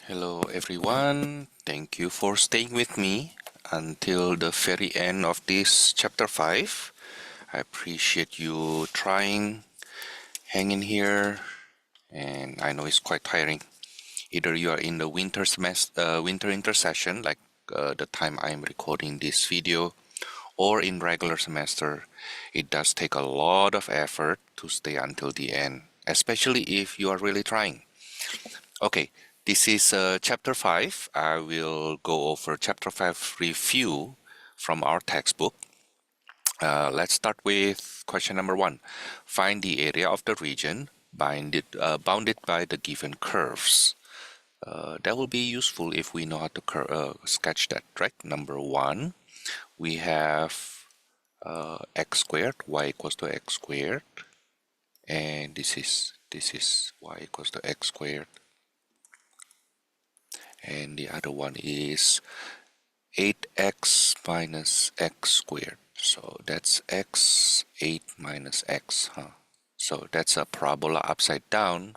Hello everyone, thank you for staying with me until the very end of this chapter 5. I appreciate you trying, hanging here, and I know it's quite tiring. Either you are in the winter intersession, like the time I'm recording this video, or in regular semester. It does take a lot of effort to stay until the end, especially if you are really trying. Okay, this is chapter 5. I will go over chapter 5 review from our textbook. Let's start with question number 1. Find the area of the region bounded by the given curves. That will be useful if we know how to sketch that, right? Number 1, we have x squared, y equals to x squared, and this is y equals to x squared, and the other one is 8x minus x squared. So that's x, 8 minus x, huh? So that's a parabola upside down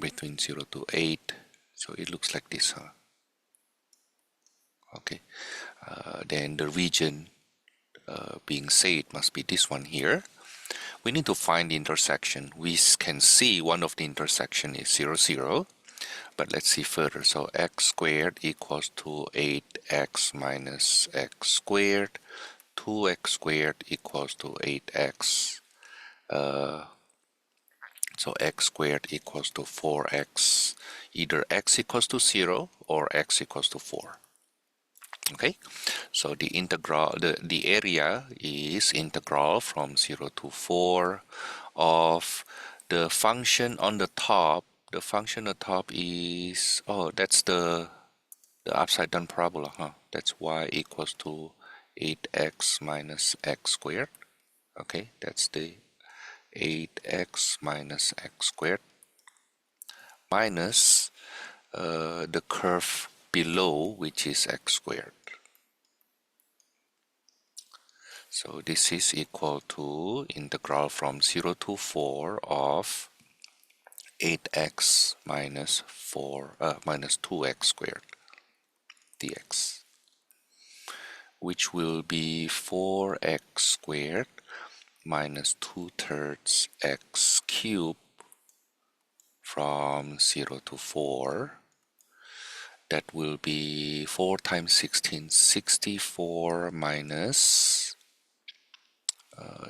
between 0 to 8. So it looks like this, huh? Okay. Then the region being said must be this one here. We need to find the intersection. We can see one of the intersection is 0, 0. But let's see further. So x squared equals to 8x minus x squared. 2x squared equals to 8x. So x squared equals to 4x. Either x equals to 0 or x equals to 4. Okay, so the area is integral from 0 to 4 of the function on the top. The function on the top is, that's the upside down parabola, huh? That's y equals to 8x minus x squared. Okay, that's the 8x minus x squared minus the curve below, which is x squared. So this is equal to integral from 0 to 4 of 8x minus 2x squared dx, which will be 4x squared minus 2/3 x cubed from 0 to 4. That will be 4 times 16, 64 minus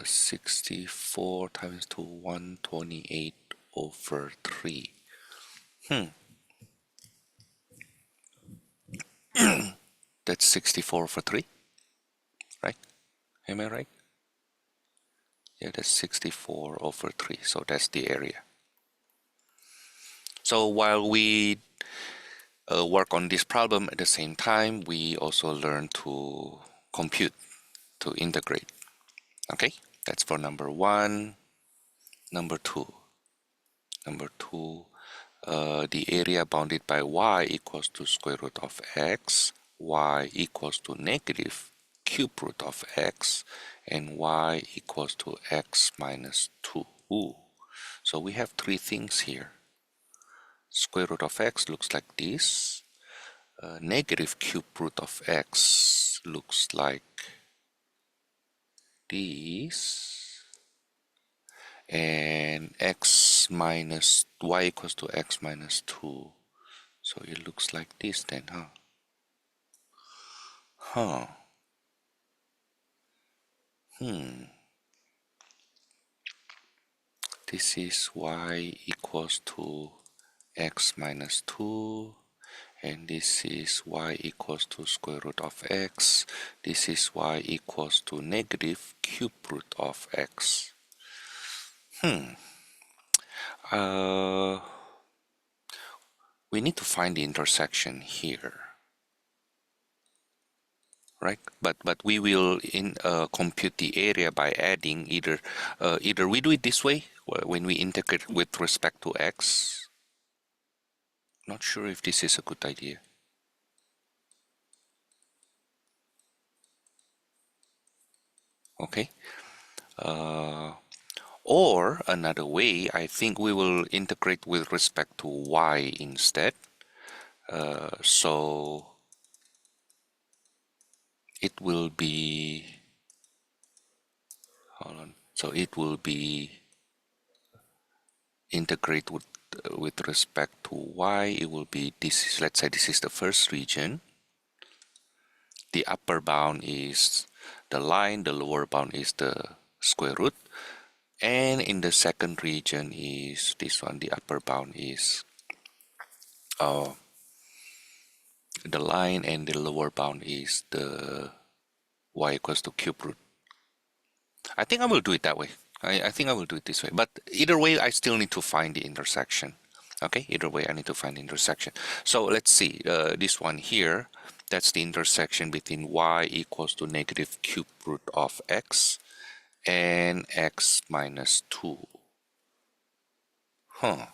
64 times 2, 128 over 3. That's 64 over 3, right? Am I right? Yeah, that's 64 over 3. So that's the area. So while we work on this problem at the same time, we also learn to compute, to integrate. Okay, that's for number 1. Number 2. The area bounded by y equals to square root of x, y equals to negative cube root of x, and y equals to x minus 2. So we have 3 things here. Square root of x looks like this. Negative cube root of x looks like this. And y equals to x minus 2. So it looks like this then, huh? This is y equals to x minus 2, and this is y equals to square root of x. This is y equals to negative cube root of x. We need to find the intersection here, right? But we will compute the area by adding either we do it this way when we integrate with respect to x. Not sure if this is a good idea. Okay. Or another way, I think we will integrate with respect to y instead. So it will be, hold on, so it will be integrate with respect to y. It will be this, let's say this is the first region. The upper bound is the line, the lower bound is the square root. And in the second region is this one, the upper bound is the line, and the lower bound is the y equals to cube root. I think I will do it that way. I think I will do it this way. But either way, I still need to find the intersection. Okay, either way, I need to find the intersection. So let's see, this one here, that's the intersection between y equals to negative cube root of x and x minus 2. Huh.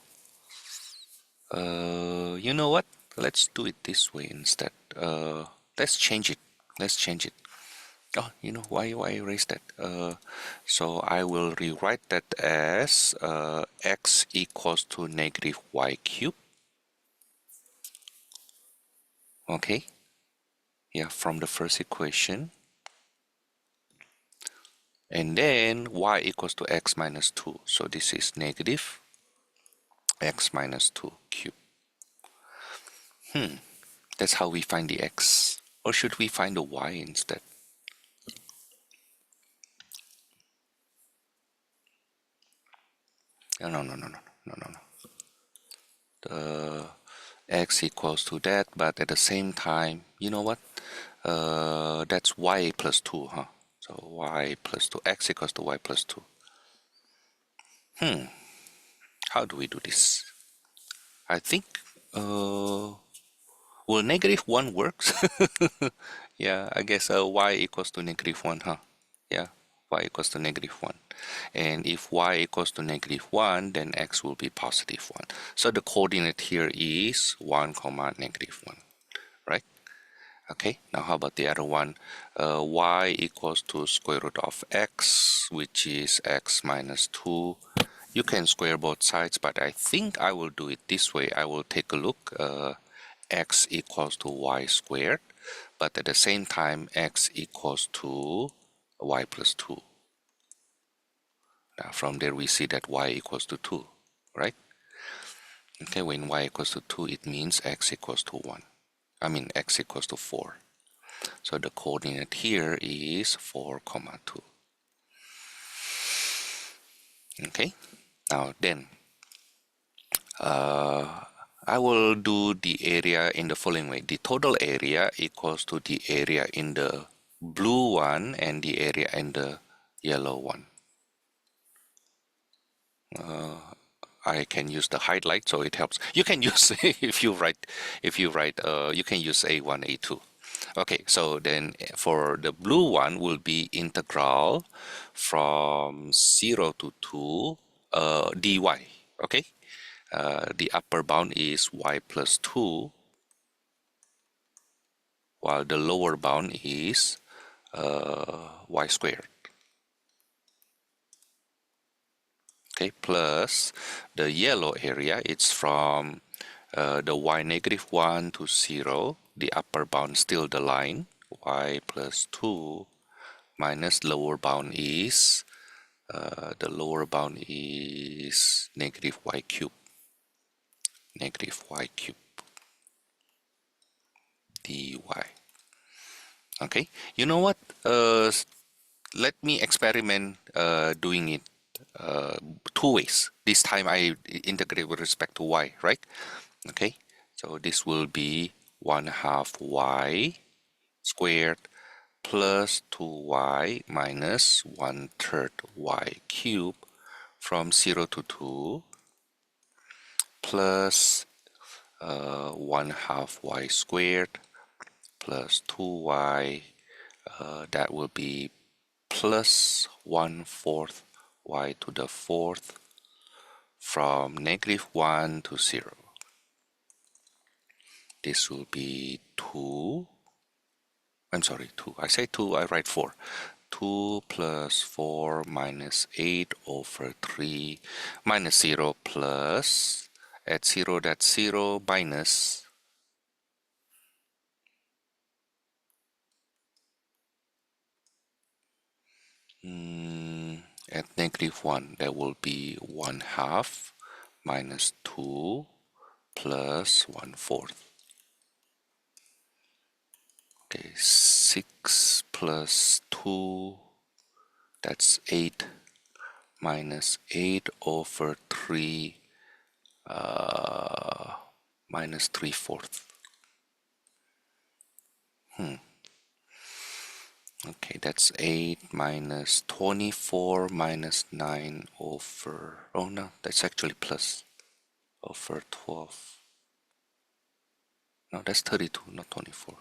You know what? Let's do it this way instead. Let's change it. Let's change it. Oh, you know why I erased that? So I will rewrite that as x equals to negative y cubed. Okay. Yeah, from the first equation. And then y equals to x minus 2. So this is negative x minus 2 cubed. That's how we find the x. Or should we find the y instead? No, no, no, no, no, no, no, no. The x equals to that, but at the same time, you know what? That's y plus 2, huh? So y plus 2, x equals to y plus 2. How do we do this? I think, well, negative 1 works. Yeah, I guess y equals to negative 1, huh? Yeah, y equals to negative 1. And if y equals to negative 1, then x will be positive 1. So the coordinate here is 1 comma negative 1, right? Okay, now how about the other one? Y equals to square root of x, which is x minus 2. You can square both sides, but I think I will do it this way. I will take a look. X equals to y squared, but at the same time, x equals to y plus 2. Now from there we see that y equals to 2, right? Okay, when y equals to 2, it means x equals to 1. I mean x equals to 4. So the coordinate here is 4 comma 2. Okay, now then I will do the area in the following way. The total area equals to the area in the blue one and the area in the yellow one. I can use the highlight, so it helps. You can use if you write you can use A1, A2. Okay, so then for the blue one will be integral from 0 to 2 dy. Okay, the upper bound is y plus 2, while the lower bound is y squared. Okay, plus the yellow area, it's from the y negative 1 to 0. The upper bound still the line, y plus 2, minus lower bound is negative y cubed. Negative y cubed dy. Okay, you know what? Let me experiment doing it two ways. This time I integrate with respect to y, right? Okay, so this will be 1/2 y squared plus 2y minus 1/3 y cubed from 0 to 2 plus 1/2 y squared plus 2y, that will be plus 1/4 y to the 4th from negative 1 to 0. This will be 2. I'm sorry, 2. I say 2, I write 4. 2 plus 4 minus 8 over 3 minus 0 plus, at 0 that's 0 minus at -1 that will be 1/2 minus 2 plus 1/4. Okay, 6 plus 2, that's 8 minus 8 over 3 minus 3/4. Okay, that's 8 minus 24 minus 9 over, oh no, that's actually plus, over 12. No, that's 32, not 24.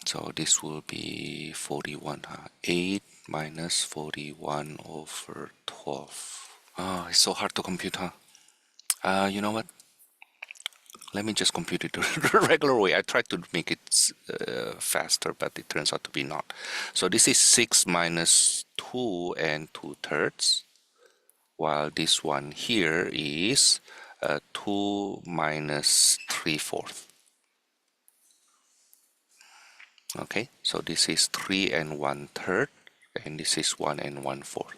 So this will be 41, huh? 8 minus 41 over 12. Oh, it's so hard to compute, huh? You know what? Let me just compute it the regular way. I tried to make it faster, but it turns out to be not. So this is 6 minus 2 and 2/3, while this one here is 2 minus 3/4. Okay, so this is 3 and 1/3, and this is 1 and 1/4.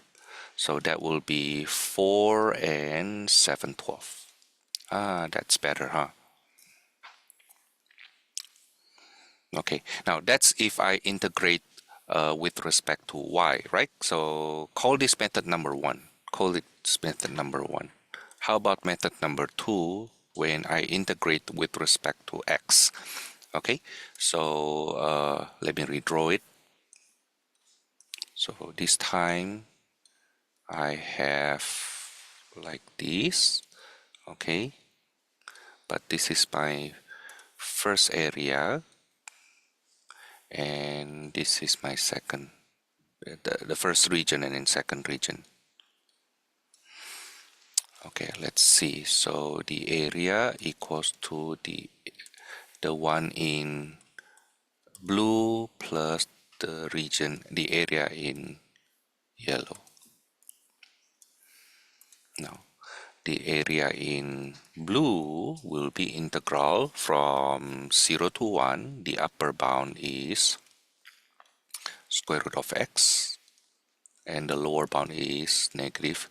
So that will be 4 and 7/12. Ah, that's better, huh? Okay, now that's if I integrate with respect to y, right? So call this method number 1. Call it method number 1. How about method number 2 when I integrate with respect to x? Okay, so let me redraw it. So this time I have like this, okay? But this is my first area, and this is my second, the first region and then second region. Okay, let's see. So the area equals to the one in blue plus the region, the area in yellow. Now, the area in blue will be integral from 0 to 1. The upper bound is square root of x, and the lower bound is negative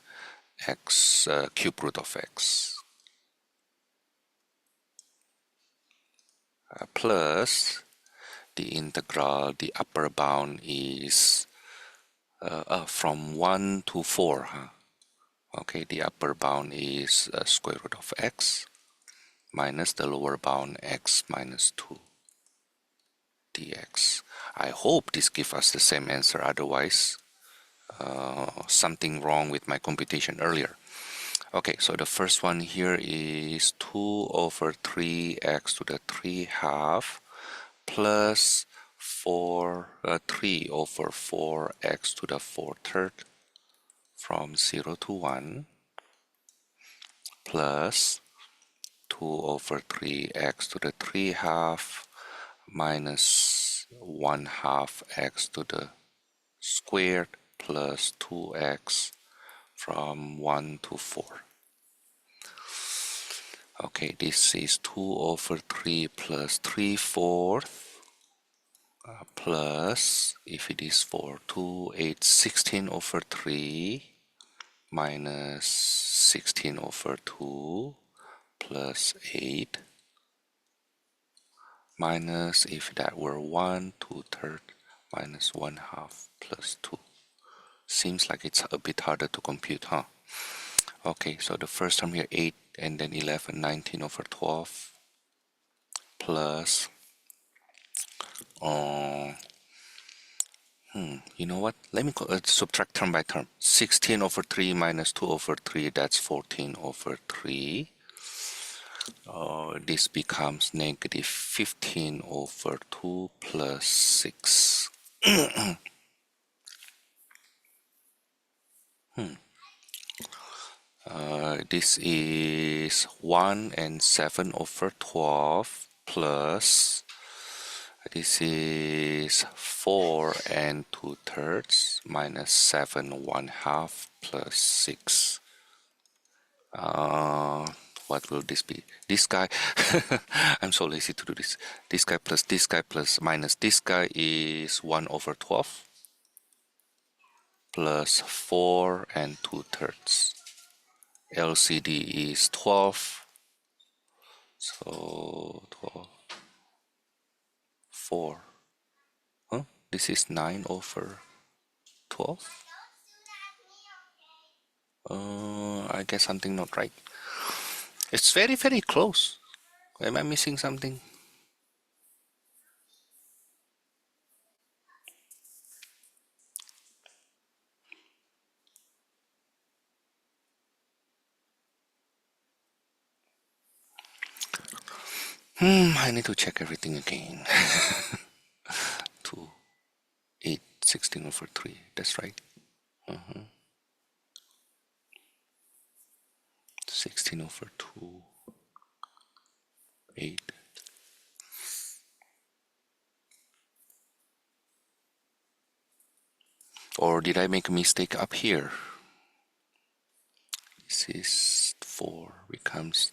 x cube root of x, plus the integral, the upper bound is from 1 to 4, huh? Okay, the upper bound is square root of x minus the lower bound x minus 2 dx. I hope this gives us the same answer, otherwise something wrong with my computation earlier. Okay, so the first one here is 2 over 3x to the 3/2 plus 3 over 4x to the 4/3 from 0 to 1 plus 2 over 3x to the 3/2 minus 1/2 x to the squared plus 2x from 1 to 4. Okay, this is 2 over 3 plus 3/4 plus, if it is 4, 2, 8, 16 over 3 minus 16 over 2 plus 8 minus, if that were 1, 2/3 minus 1/2 plus 2. Seems like it's a bit harder to compute, huh? Okay, so the first term here 8 and then 11, 19 over 12 plus you know what? Let me subtract term by term. 16 over 3 minus 2 over 3, that's 14 over 3. This becomes negative 15 over 2 plus 6. This is 1 and 7 over 12 plus this is 4 and 2/3 minus 7 1/2 plus 6. What will this be? This guy, I'm so lazy to do this. This guy plus minus this guy is 1 over 12 plus 4 and 2/3. LCD is 12, so 12, 4. Huh? This is 9 over 12. I guess something not right. It's very, very close. Am I missing something? I need to check everything again. 2, 8, 16 over 3. That's right. 16 over 2, 8. Or did I make a mistake up here? This is 4 becomes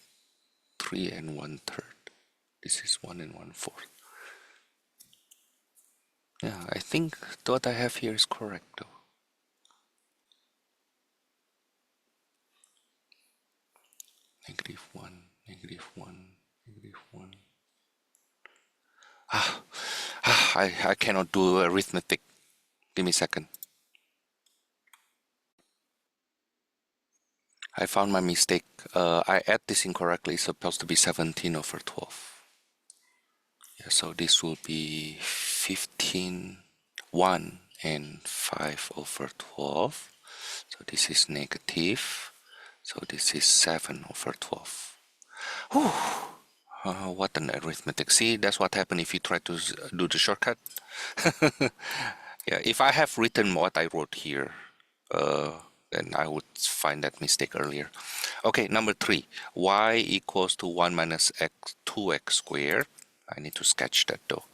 3 and 1/3. This is 1 and 1/4. Yeah, I think what I have here is correct though. -1, -1, -1. I cannot do arithmetic. Give me a second. I found my mistake. I add this incorrectly. It's supposed to be 17 over 12. Yeah, so this will be 15, 1 and 5 over 12. So this is negative. So this is 7 over 12. Whew. What an arithmetic. See, that's what happened if you try to do the shortcut. Yeah, if I have written what I wrote here, then I would find that mistake earlier. Okay, number 3. Y equals to 1 minus x 2x squared. I need to sketch that though.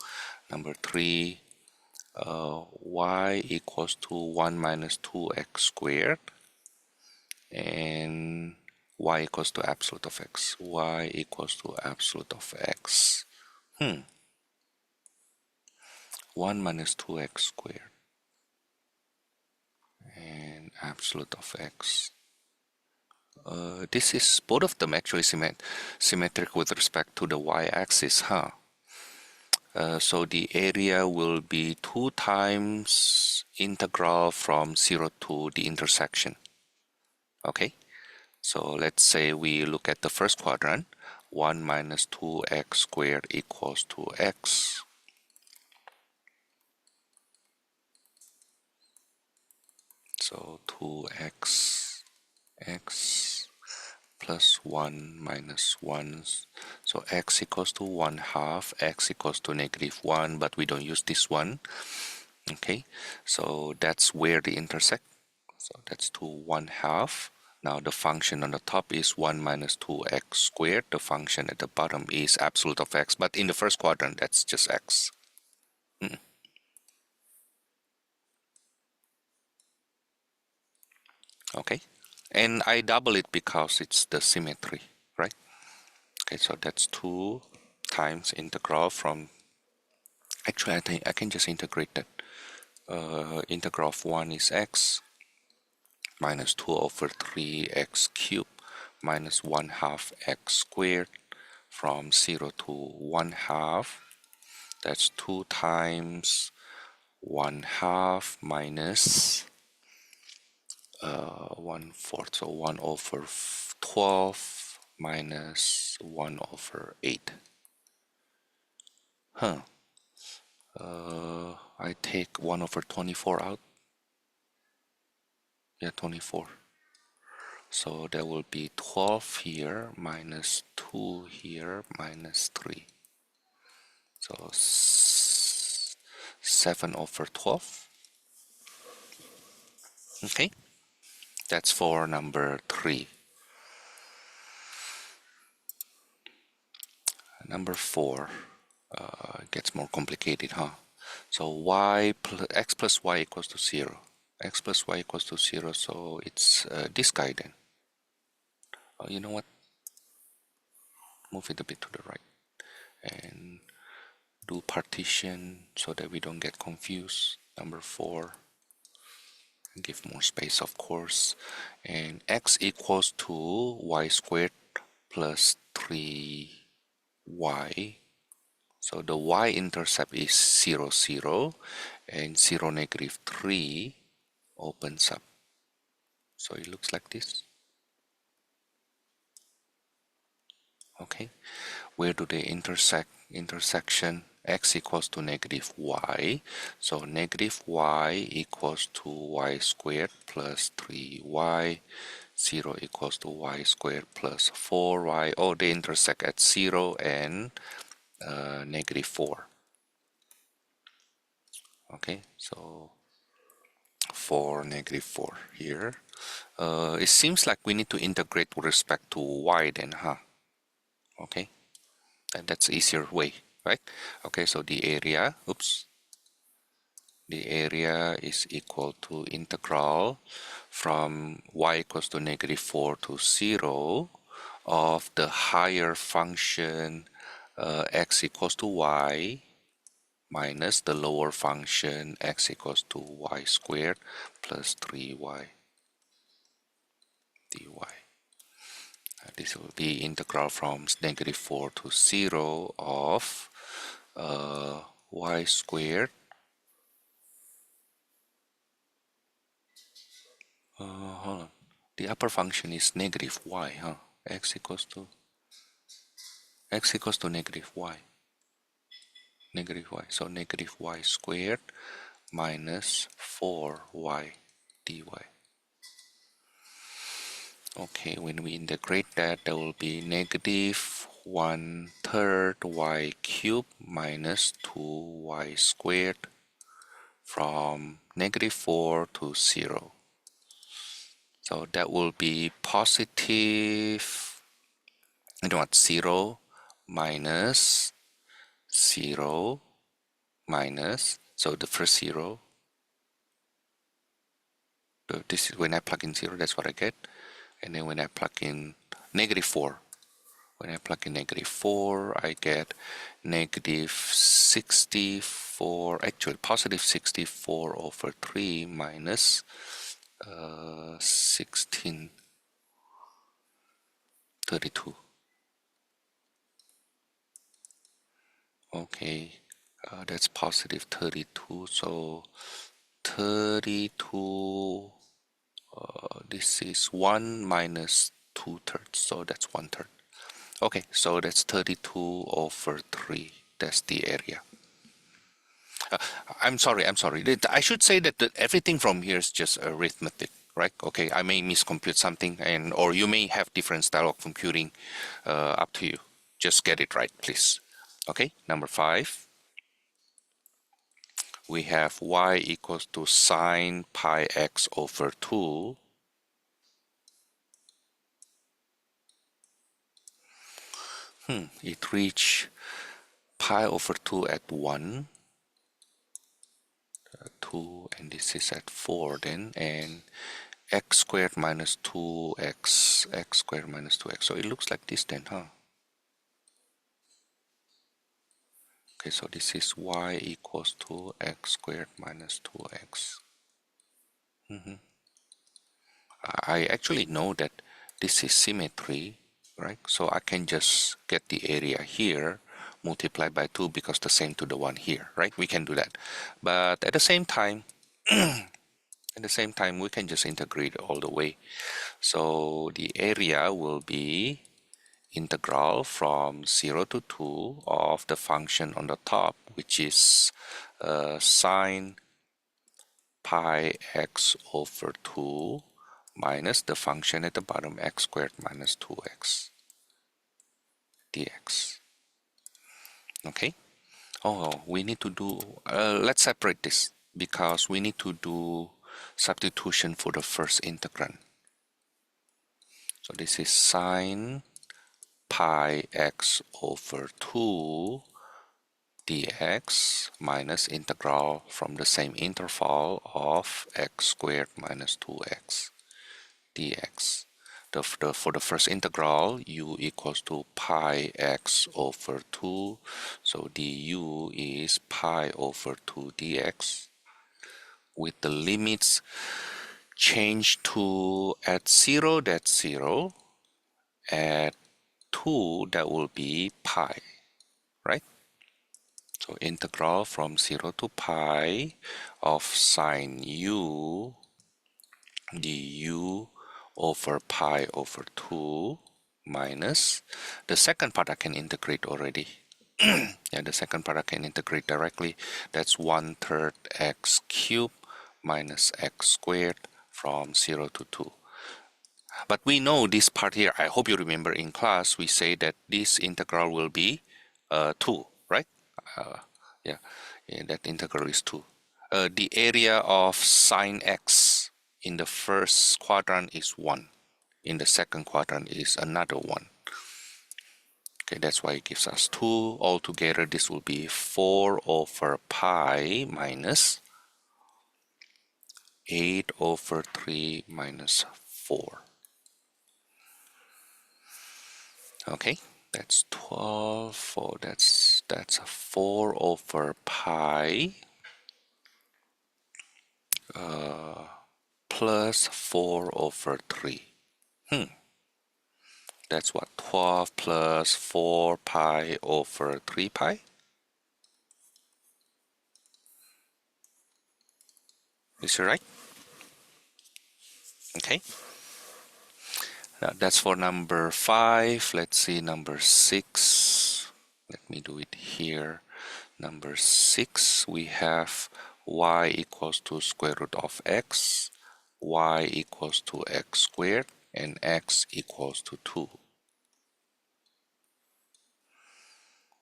Number 3, y equals to 1 minus 2x squared. And y equals to absolute of x. Y equals to absolute of x. 1 minus 2x squared and absolute of x. This is both of them actually symmetric with respect to the y-axis, huh? So the area will be 2 times integral from 0 to the intersection. Okay, so let's say we look at the first quadrant. 1 minus 2x squared equals to x. So 2x x plus 1 minus 1. So x equals to 1/2, x equals to -1, but we don't use this one. Okay, so that's where they intersect. So that's 2 1/2. Now the function on the top is 1 minus 2x squared. The function at the bottom is absolute of x, but in the first quadrant, that's just x. Okay, and I double it because it's the symmetry, right? Okay, so that's 2 times integral from, actually I think I can just integrate that. Integral of 1 is x minus 2 over 3x cubed minus 1/2 x squared from 0 to 1/2. That's 2 times 1/2 minus 1/4. So 1 over 12 minus 1 over 8. Huh. I take 1 over 24 out. Yeah, 24. So there will be 12 here minus 2 here minus 3. So 7 over 12. Okay, that's for number 3. Number 4 gets more complicated, huh? So x plus y equals to 0. X plus y equals to 0, so it's this guy then. You know what? Move it a bit to the right and do partition so that we don't get confused. Number 4, give more space, of course, and x equals to y squared plus 3y. So the y-intercept is 0, 0, and 0, negative 3 opens up. So it looks like this. Okay, where do they intersect? Intersection x equals to negative y. So negative y equals to y squared plus 3y. 0 equals to y squared plus 4y. Oh, they intersect at 0 and negative 4. Okay, so 4, negative 4 here. It seems like we need to integrate with respect to y then, huh? Okay, and that's easier way, right? Okay, so the area, the area is equal to integral from y equals to negative 4 to 0 of the higher function x equals to y minus the lower function x equals to y squared plus 3y dy. This will be integral from negative 4 to 0 of y squared. Hold on. The upper function is negative y, huh? X equals to negative y. Negative y. So negative y squared minus 4y dy. Okay, when we integrate that, there will be negative 1/3 y cubed minus 2y squared from negative 4 to 0. So that will be positive, you know what, 0 minus 0 minus, so the first 0, this is when I plug in 0, that's what I get. And then when I plug in negative 4, when I plug in negative 4, I get negative 64, actually positive 64 over 3 minus 1632. Okay, that's positive 32, so 32, this is 1 minus 2/3, so that's 1/3. Okay, so that's 32 over 3. That's the area. I'm sorry. I should say that everything from here is just arithmetic, right? Okay, I may miscompute something, and or you may have different style of computing. Up to you. Just get it right, please. Okay, number 5. We have y equals to sine pi x over 2. It reached pi over 2 at 1, 2, and this is at 4 then, and x squared minus 2x, x squared minus 2x. So it looks like this then, huh? Okay, so this is y equals to x squared minus 2x. I actually know that this is symmetry, right? So I can just get the area here multiplied by 2 because the same to the one here, right? We can do that. But at the same time, we can just integrate all the way. So the area will be integral from 0 to 2 of the function on the top, which is sine pi x over 2 minus the function at the bottom, x squared minus 2x dx. Okay. Oh, we need to do, let's separate this because we need to do substitution for the first integrand. So this is sine pi x over 2 dx minus integral from the same interval of x squared minus 2x dx. For the first integral, u equals to pi x over 2, so du is pi over 2 dx. With the limits changed to at 0, that's 0. At 2, that will be pi, right? So integral from 0 to pi of sine u du over pi over 2 minus the second part I can integrate already. Yeah, the second part I can integrate directly. That's 1/3 x cubed minus x squared from 0 to 2. But we know this part here, I hope you remember in class, we say that this integral will be 2, right? Yeah, that integral is 2. The area of sine x in the first quadrant is 1. In the second quadrant is another 1. Okay, that's why it gives us 2. Altogether, this will be 4 over pi minus 8 over 3 minus 4. Okay, that's 12. That's 4 over pi plus 4 over 3. That's what, 12 plus 4 pi over 3 pi? Is it right? Okay. Now that's for number 5. Let's see number 6. Let me do it here. Number 6, we have y equals to square root of x, y equals to x squared, and x equals to 2.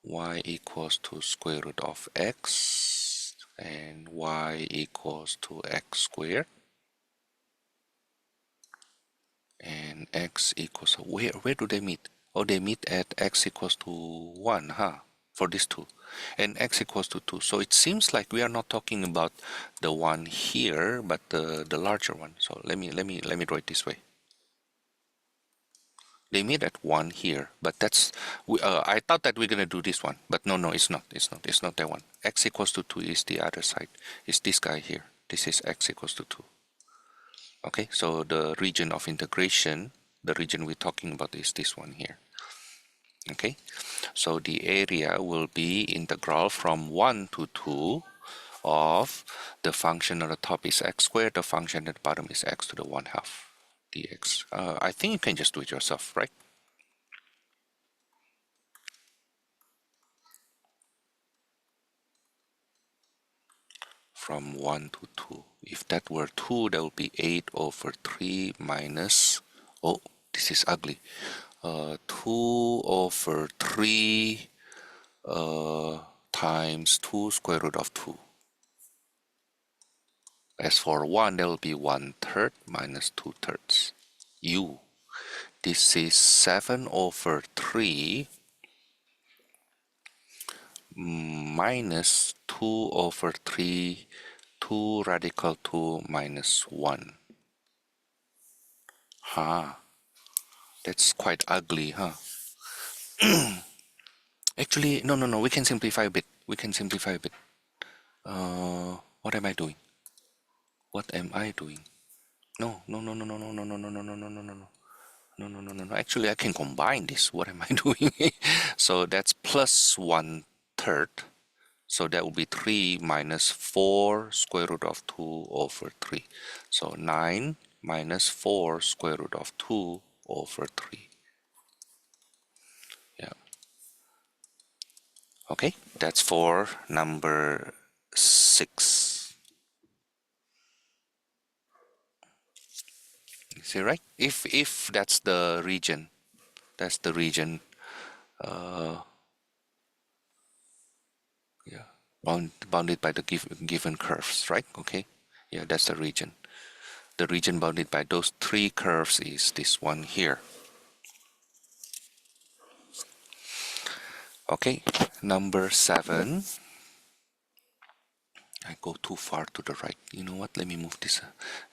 Y equals to square root of x, and y equals to x squared, and x equals, where do they meet? Oh, they meet at x equals to 1, huh? For these two, and x equals to 2. So it seems like we are not talking about the one here, but the larger one. So let me draw it this way. They meet at 1 here, but that's I thought that we're gonna do this one, but no, it's not. It's not that one. X equals to 2 is the other side. It's this guy here. This is x equals to 2. Okay, so the region of integration, the region we're talking about is this one here. Okay, so the area will be integral from 1 to 2 of the function on the top is x squared, the function at the bottom is x to the 1/2 dx. I think you can just do it yourself, right? From 1 to 2. If that were 2, that would be 8 over 3 minus, oh, this is ugly. 2 over 3 times 2 square root of 2. As for 1, that will be 1/3 minus 2/3. U. This is 7 over 3 minus 2 over 3, 2 radical 2 minus 1. That's quite ugly, huh? Actually, no, we can simplify a bit. What am I doing? No. No. Actually, I can combine this. What am I doing? So that's plus 1/3. So that will be 3 minus 4 square root of 2 over 3. So 9 minus 4 square root of 2 over 3. Yeah. Okay, that's for number 6. Is it right? If that's the region, yeah, bounded by the given curves, right? Okay, yeah, that's the region. The region bounded by those 3 curves is this one here. Okay, number 7. I go too far to the right. You know what? Let me move this.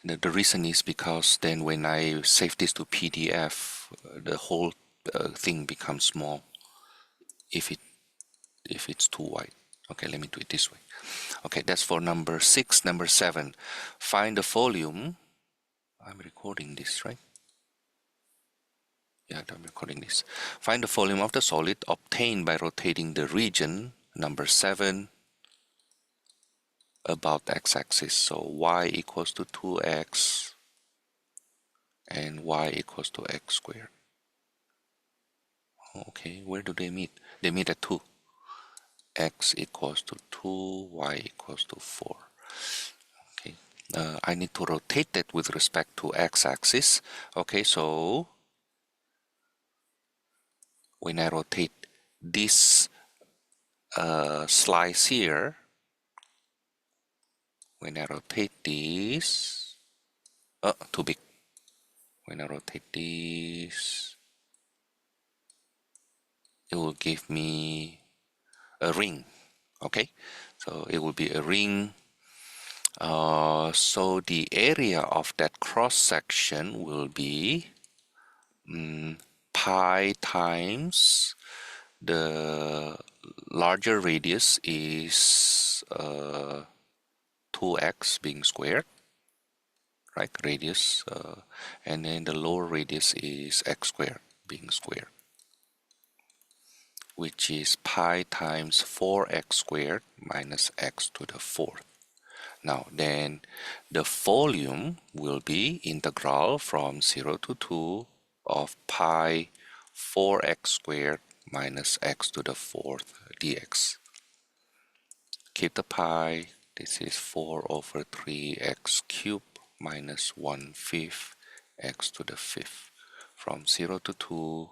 The reason is because then when I save this to PDF, the whole thing becomes small if it's too wide. Okay, let me do it this way. Okay, that's for number 6. Number 7, find the volume. I'm recording this, right? Yeah, I'm recording this. Find the volume of the solid obtained by rotating the region, number 7, about the x-axis. So y equals to 2x and y equals to x squared. Okay, where do they meet? They meet at 2. X equals to 2, y equals to 4. Okay, I need to rotate that with respect to x-axis. Okay, so when I rotate this slice here, when I rotate this, too big. When I rotate this, it will give me a ring. Okay, so it will be a ring. So the area of that cross section will be pi times the larger radius is 2x being squared, right? Radius, and then the lower radius is x squared being squared, which is pi times 4x squared minus x to the 4th. Now then the volume will be integral from 0 to 2 of pi 4x squared minus x to the 4th dx. Keep the pi. This is 4 over 3x cubed minus 1/5 x to the 5th. From 0 to 2,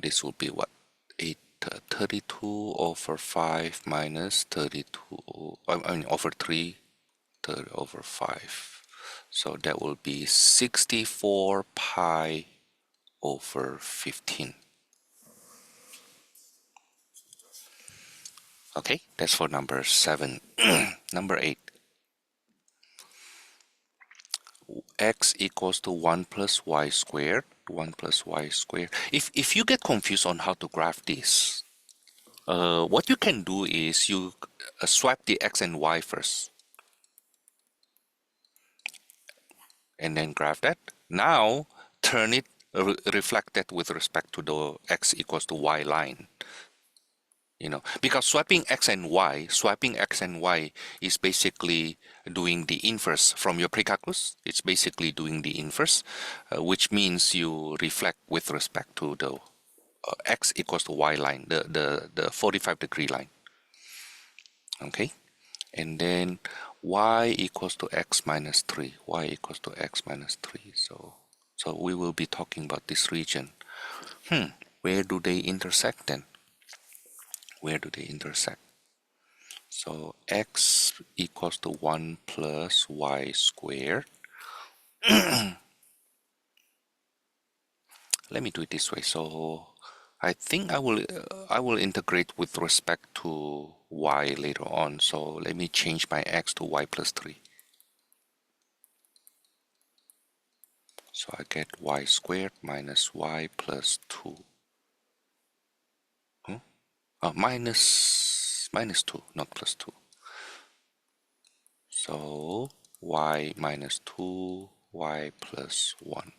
this will be what? 32 over 5 minus 32, I mean over 3, 30 over 5. So that will be 64 pi over 15. Okay, that's for number 7. Number 8. X equals to 1 plus y squared. 1 plus y squared. If you get confused on how to graph this, what you can do is you swap the x and y first, and then graph that. Now turn it, reflect that with respect to the x equals to y line. Because swapping x and y is basically doing the inverse from your pre-calculus. It's basically doing the inverse, which means you reflect with respect to the x equals to y line, the 45-degree line. Okay, and then y equals to x minus 3. Y equals to x minus 3. So we will be talking about this region. Where do they intersect then? Where do they intersect? So x equals to 1 plus y squared. Let me do it this way. So I think I will integrate with respect to y later on. So let me change my x to y plus 3. So I get y squared minus y plus 2. Minus 2, not plus 2. So y minus 2, y plus 1.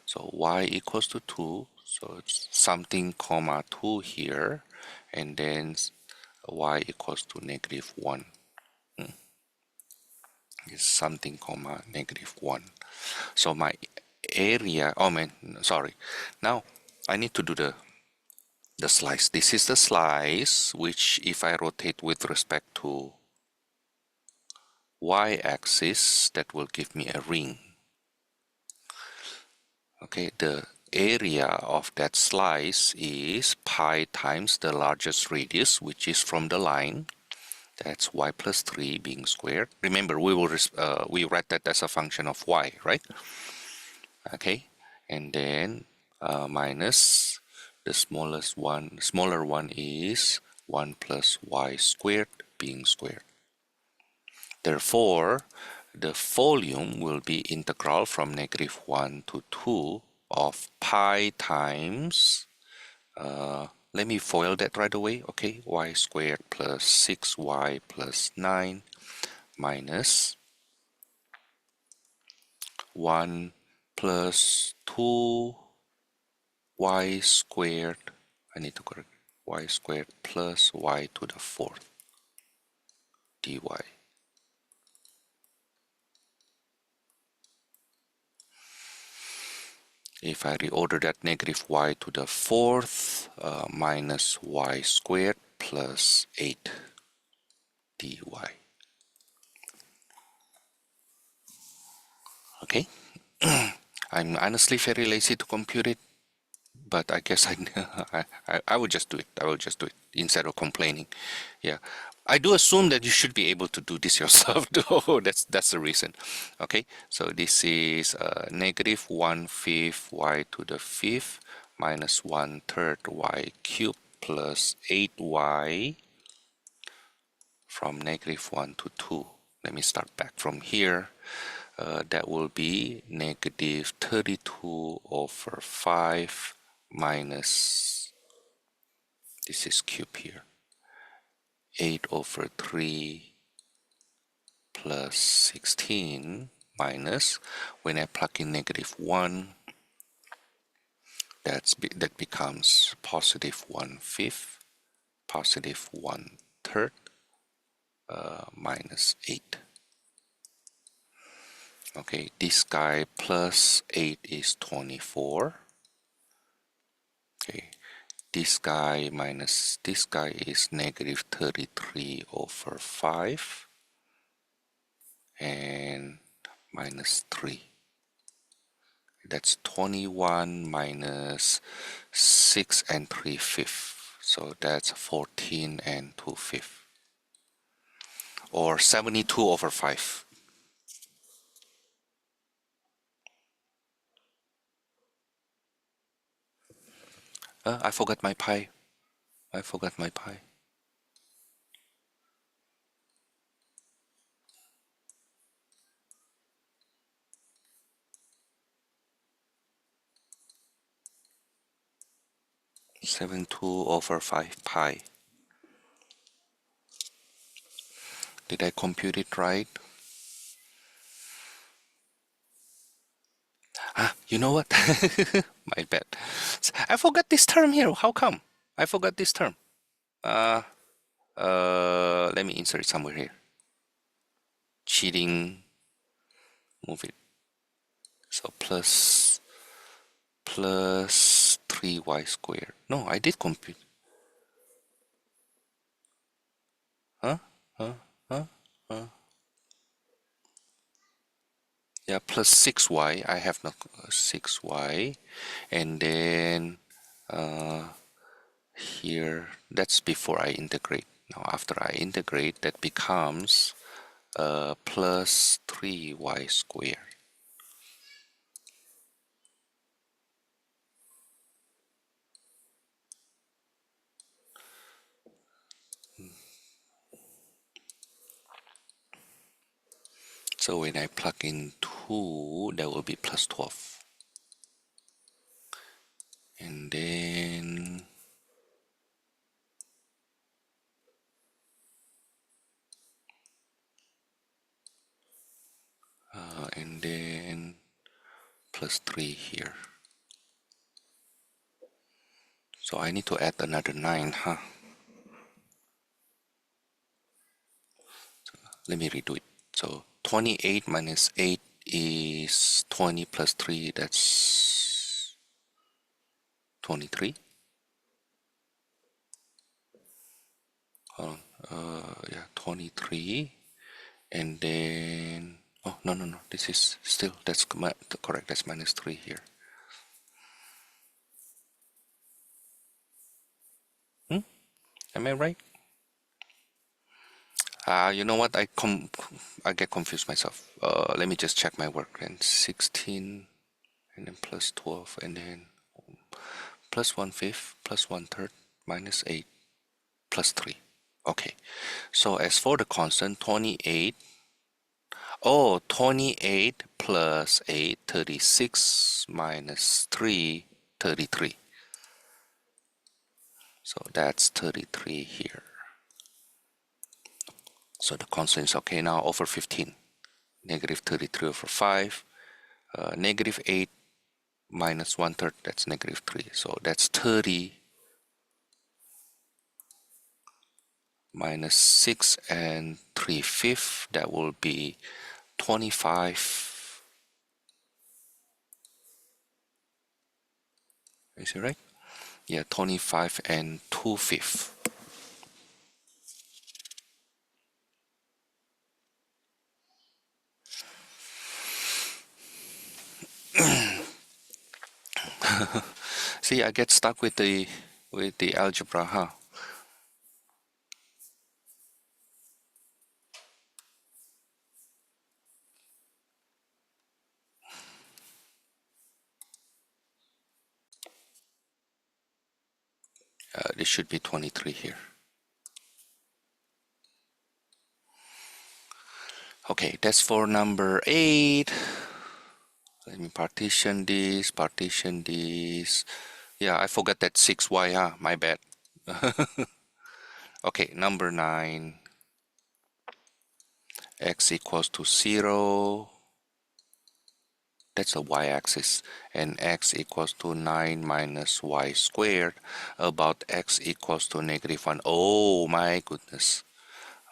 So y equals to 2. So it's something comma 2 here, and then y equals to negative 1. It's something comma negative 1. So my area, sorry. Now I need to do the slice. This is the slice, which if I rotate with respect to y-axis, that will give me a ring. Okay, the area of that slice is pi times the largest radius, which is from the line. That's y plus 3 being squared. Remember, we write that as a function of y, right? Okay, and then minus the smaller one is 1 plus y squared being squared. Therefore, the volume will be integral from -1 to 2 of pi times, let me FOIL that right away, okay, y squared plus 6y plus 9 minus 1 plus 2y squared, I need to correct, y squared plus y to the fourth dy. If I reorder that, -y to the fourth minus y squared plus 8 dy. Okay, I'm honestly very lazy to compute it, but I guess I will just do it. I will just do it instead of complaining. Yeah, I do assume that you should be able to do this yourself though. That's the reason. Okay, so this is -1/5 y to the fifth minus 1/3 y cubed plus 8y from -1 to 2. Let me start back from here. That will be -32 over 5 minus, this is cube here, 8 over 3 plus 16 minus, when I plug in -1, that becomes +1/5, +1/3 minus 8. Okay, this guy plus 8 is 24. Okay, this guy minus this guy is -33 over 5 and minus 3. That's 21 minus 6 and 3/5. So that's 14 and 2/5. Or 72 over 5. I forgot my pi. I forgot my pi. 72 over 5 pi. Did I compute it right? You know what? My bad. I forgot this term here. How come? I forgot this term. Let me insert it somewhere here. Cheating. Move it. So plus 3y squared. No, I did compute. Huh? Yeah, plus 6y. I have no 6y. And then here, that's before I integrate. Now after I integrate, that becomes plus 3y squared. So when I plug in 2, that will be plus 12. And then plus 3 here. So I need to add another 9, huh? So let me redo it. So 28 minus 8 is 20 plus 3, that's 23. Yeah, 23. And then, oh, no, this is still, that's correct, that's minus 3 here. Am I right? You know what? I get confused myself. Let me just check my work. And 16, and then plus 12, and then plus 1/5 plus 1/3 minus 8 plus 3. Okay, so as for the constant, 28, 28 plus 8, 36 minus 3, 33. So that's 33 here. So the constant is okay now, over 15. Negative 33 over 5. Negative 8 minus 1/3, that's negative 3. So that's 30 minus 6 and 3/5. That will be 25. Is it right? Yeah, 25 and 2/5. See, I get stuck with the algebra, huh? This should be 23 here. Okay, that's for number 8. Let me partition this, partition this. Yeah, I forgot that 6y, huh? My bad. Okay, number 9. X equals to 0. That's the y-axis. And x equals to 9 minus y squared. About x equals to negative 1. Oh my goodness.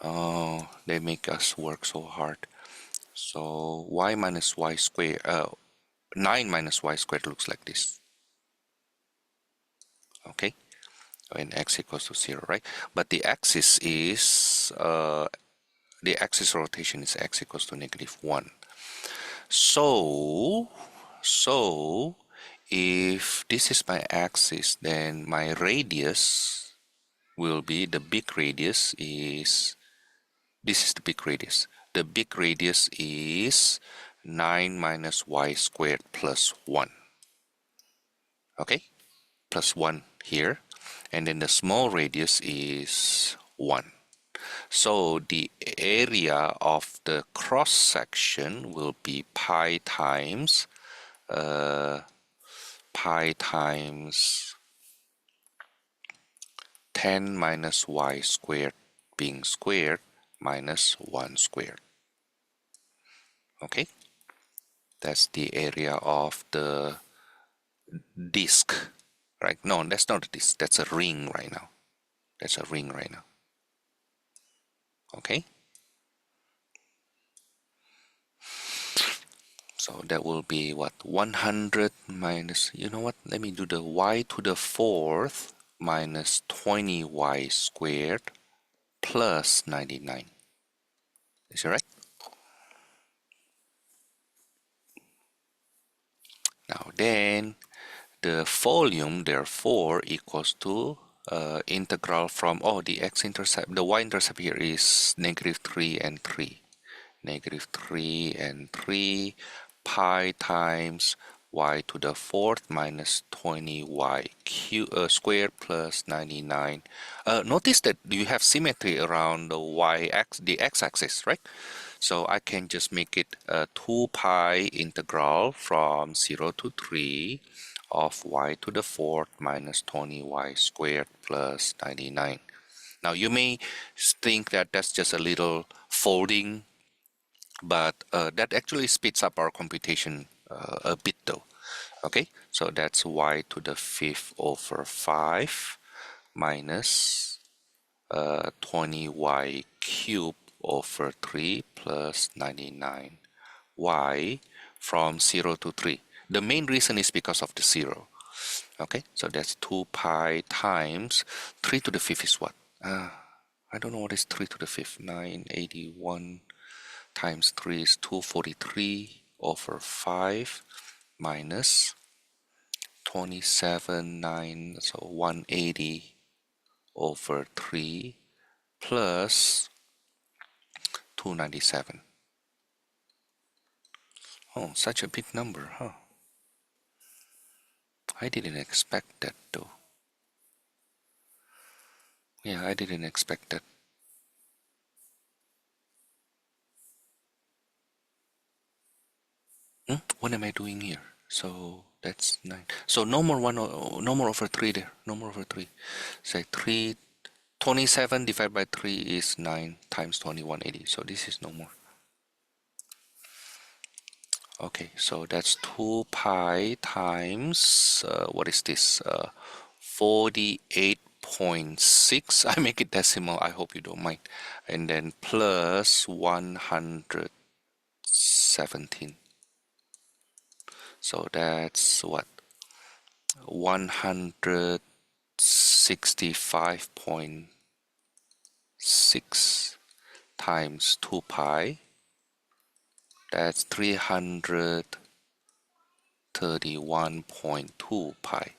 Oh, they make us work so hard. So y minus y squared, 9 minus y squared looks like this. Okay, when x equals to 0, right? But the axis is, the axis rotation is x equals to negative 1. So if this is my axis, then my radius will be, the big radius is, this is the big radius. The big radius is 9 minus y squared plus 1. Okay, plus 1 here. And then the small radius is 1. So the area of the cross section will be pi times 10 minus y squared being squared minus 1 squared. Okay, that's the area of the disk, right? No, that's not a disk, that's a ring right now. That's a ring right now. Okay, so that will be what, 100 minus, you know what, let me do the y to the 4th minus 20y squared plus 99. Is that right? Now then, the volume therefore equals to integral from, the x-intercept, the y-intercept here is negative 3 and 3. Negative 3 and 3 pi times y to the 4th minus 20y squared plus 99. Notice that you have symmetry around the the x-axis, right? So I can just make it 2 pi integral from 0 to 3 of y to the 4th minus 20y squared plus 99. Now you may think that that's just a little folding, but that actually speeds up our computation a bit though. Okay, so that's y to the 5th over 5 minus 20y cubed over 3 plus 99 y from 0 to 3. The main reason is because of the 0. Okay, so that's 2 pi times 3 to the 5th is what? I don't know what is 3 to the 5th. 981 times 3 is 243 over 5 minus 27, 9, so 180 over 3 plus 297. Oh, such a big number, huh? I didn't expect that though. Yeah, I didn't expect that. What am I doing here? So that's 9. So no more no more over 3 there. No more over 3. Say 27 divided by 3 is 9 times 2180. So this is no more. Okay, so that's 2 pi times, what is this? 48.6. I make it decimal, I hope you don't mind. And then plus 117. So that's what? 165.6 times 2 pi. That's 331.2 pi.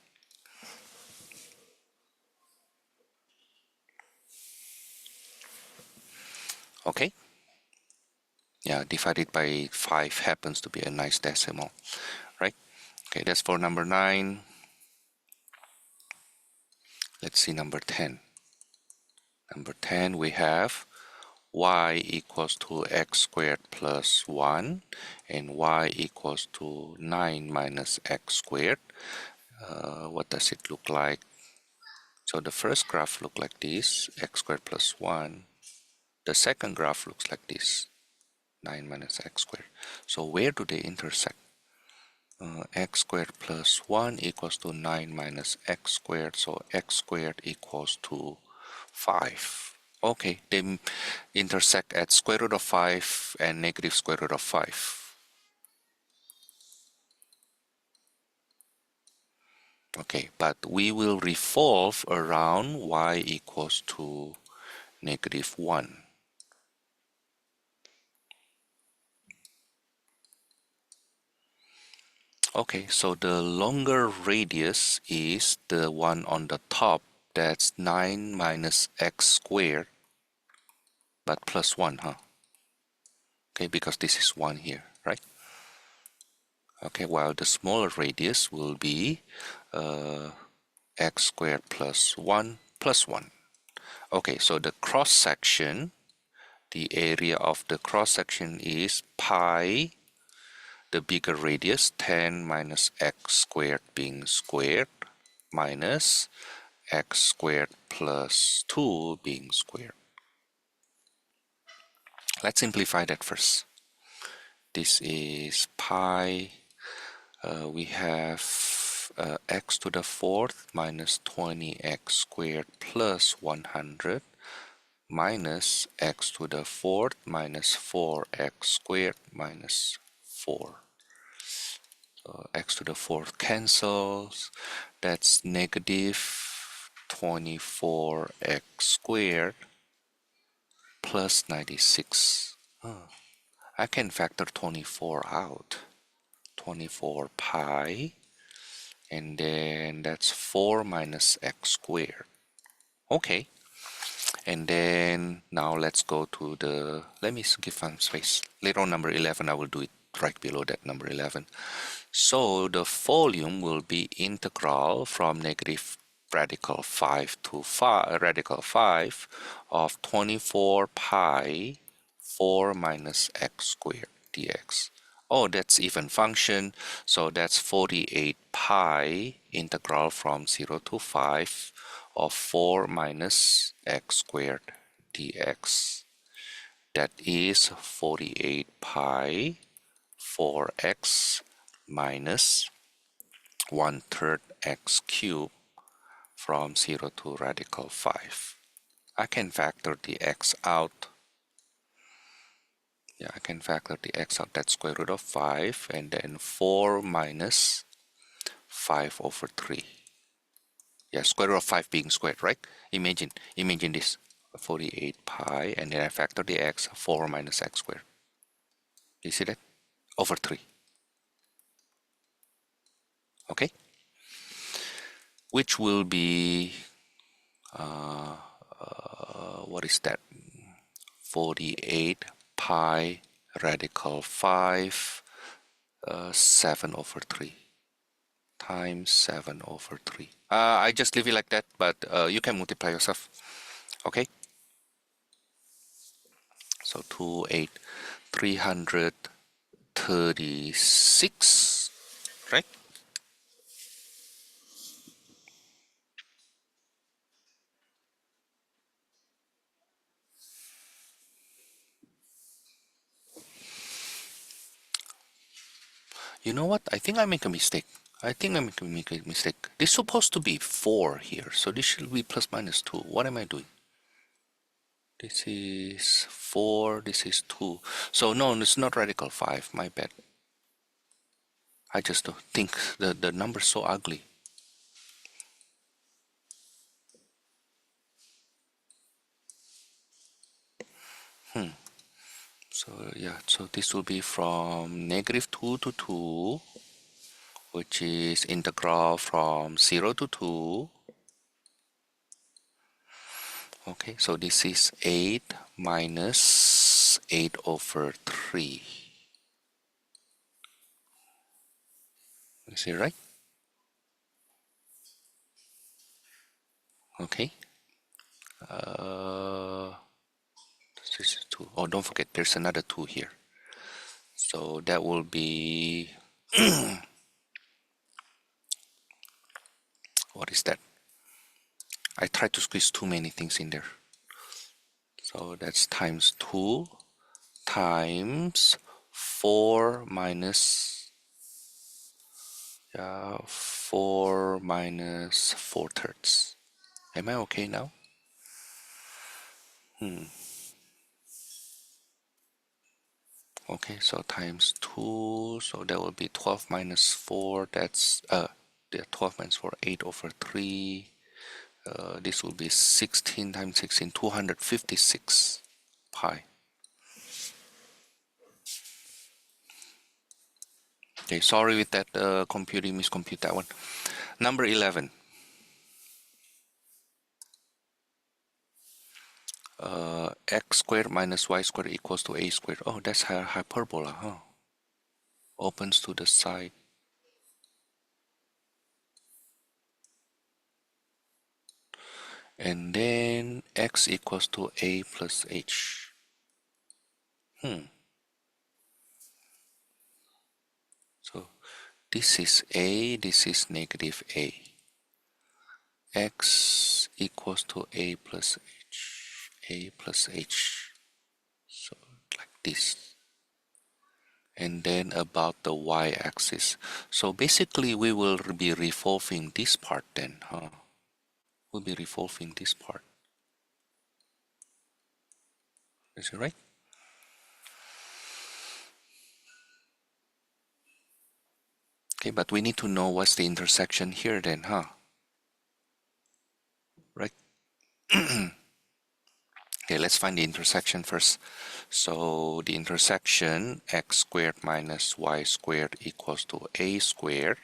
Okay? Yeah, divided by 5 happens to be a nice decimal, right? Okay, that's for number 9. Let's see number 10. Number 10, we have y equals to x squared plus 1 and y equals to 9 minus x squared. What does it look like? So the first graph looks like this, x squared plus 1. The second graph looks like this, 9 minus x squared. So where do they intersect? X squared plus 1 equals to 9 minus x squared, so x squared equals to 5. Okay, they intersect at square root of 5 and negative square root of 5. Okay, but we will revolve around y equals to negative 1. Okay, so the longer radius is the one on the top. That's 9 minus x squared, but plus 1, huh? Okay, because this is 1 here, right? Okay, while the smaller radius will be x squared plus 1 plus 1. Okay, so the cross section, the area of the cross section is pi, the bigger radius, 10 minus x squared being squared, minus x squared plus 2 being squared. Let's simplify that first. This is pi, we have x to the 4th minus 20x squared plus 100 minus x to the 4th minus 4x squared minus 4. So x to the 4th cancels. That's negative 24x squared plus 96. I can factor 24 out. 24 pi, and then that's 4 minus x squared. Okay, and then now let's go to the, let me give some space. Later on number 11, I will do it right below that number 11. So the volume will be integral from negative radical 5 to radical 5 of 24 pi 4 minus x squared dx. Oh, that's even function, so that's 48 pi integral from 0 to 5 of 4 minus x squared dx. That is 48 pi 4x minus 1/3 x cubed from 0 to radical 5. I can factor the x out. Yeah, I can factor the x out. That's square root of 5, and then 4 minus 5 over 3. Yeah, square root of 5 being squared, right? Imagine this. 48 pi, and then I factor the x, 4 minus x squared. You see that? Over 3. Okay? Which will be, what is that? 48 pi radical 5, 7 over 3 times 7 over 3. I just leave it like that, but you can multiply yourself. Okay? So 2, 8, 336, right? You know what? I think I make a mistake. Make a mistake. This is supposed to be 4 here, so this should be plus minus 2. What am I doing? This is 4, this is 2. So no, it's not radical 5, my bad. I just don't think the number's so ugly. So yeah, so this will be from negative 2 to 2, which is integral from 0 to 2. Okay, so this is 8 minus 8 over 3. Is it right? Okay. This is 2. Oh, don't forget, there's another 2 here. So that will be... What is that? I tried to squeeze too many things in there. So that's times 2 times 4 minus 4 minus 4 thirds. Am I okay now? Okay, so times 2, so that will be 12 minus 4, that's, 12 minus 4, 8 over 3. This will be 16 times 16, 256 pi. Okay, sorry with that computing, miscompute that one. Number 11. X squared minus y squared equals to a squared. Oh, that's hyperbola, huh? Opens to the side. And then x equals to a plus h. So this is a, this is negative a. X equals to a plus h. A plus h. So like this. And then about the y-axis. So basically we will be revolving this part then, huh? We'll be revolving this part. Is it right? Okay, but we need to know what's the intersection here then, huh? Right? Okay, let's find the intersection first. So the intersection x squared minus y squared equals to a squared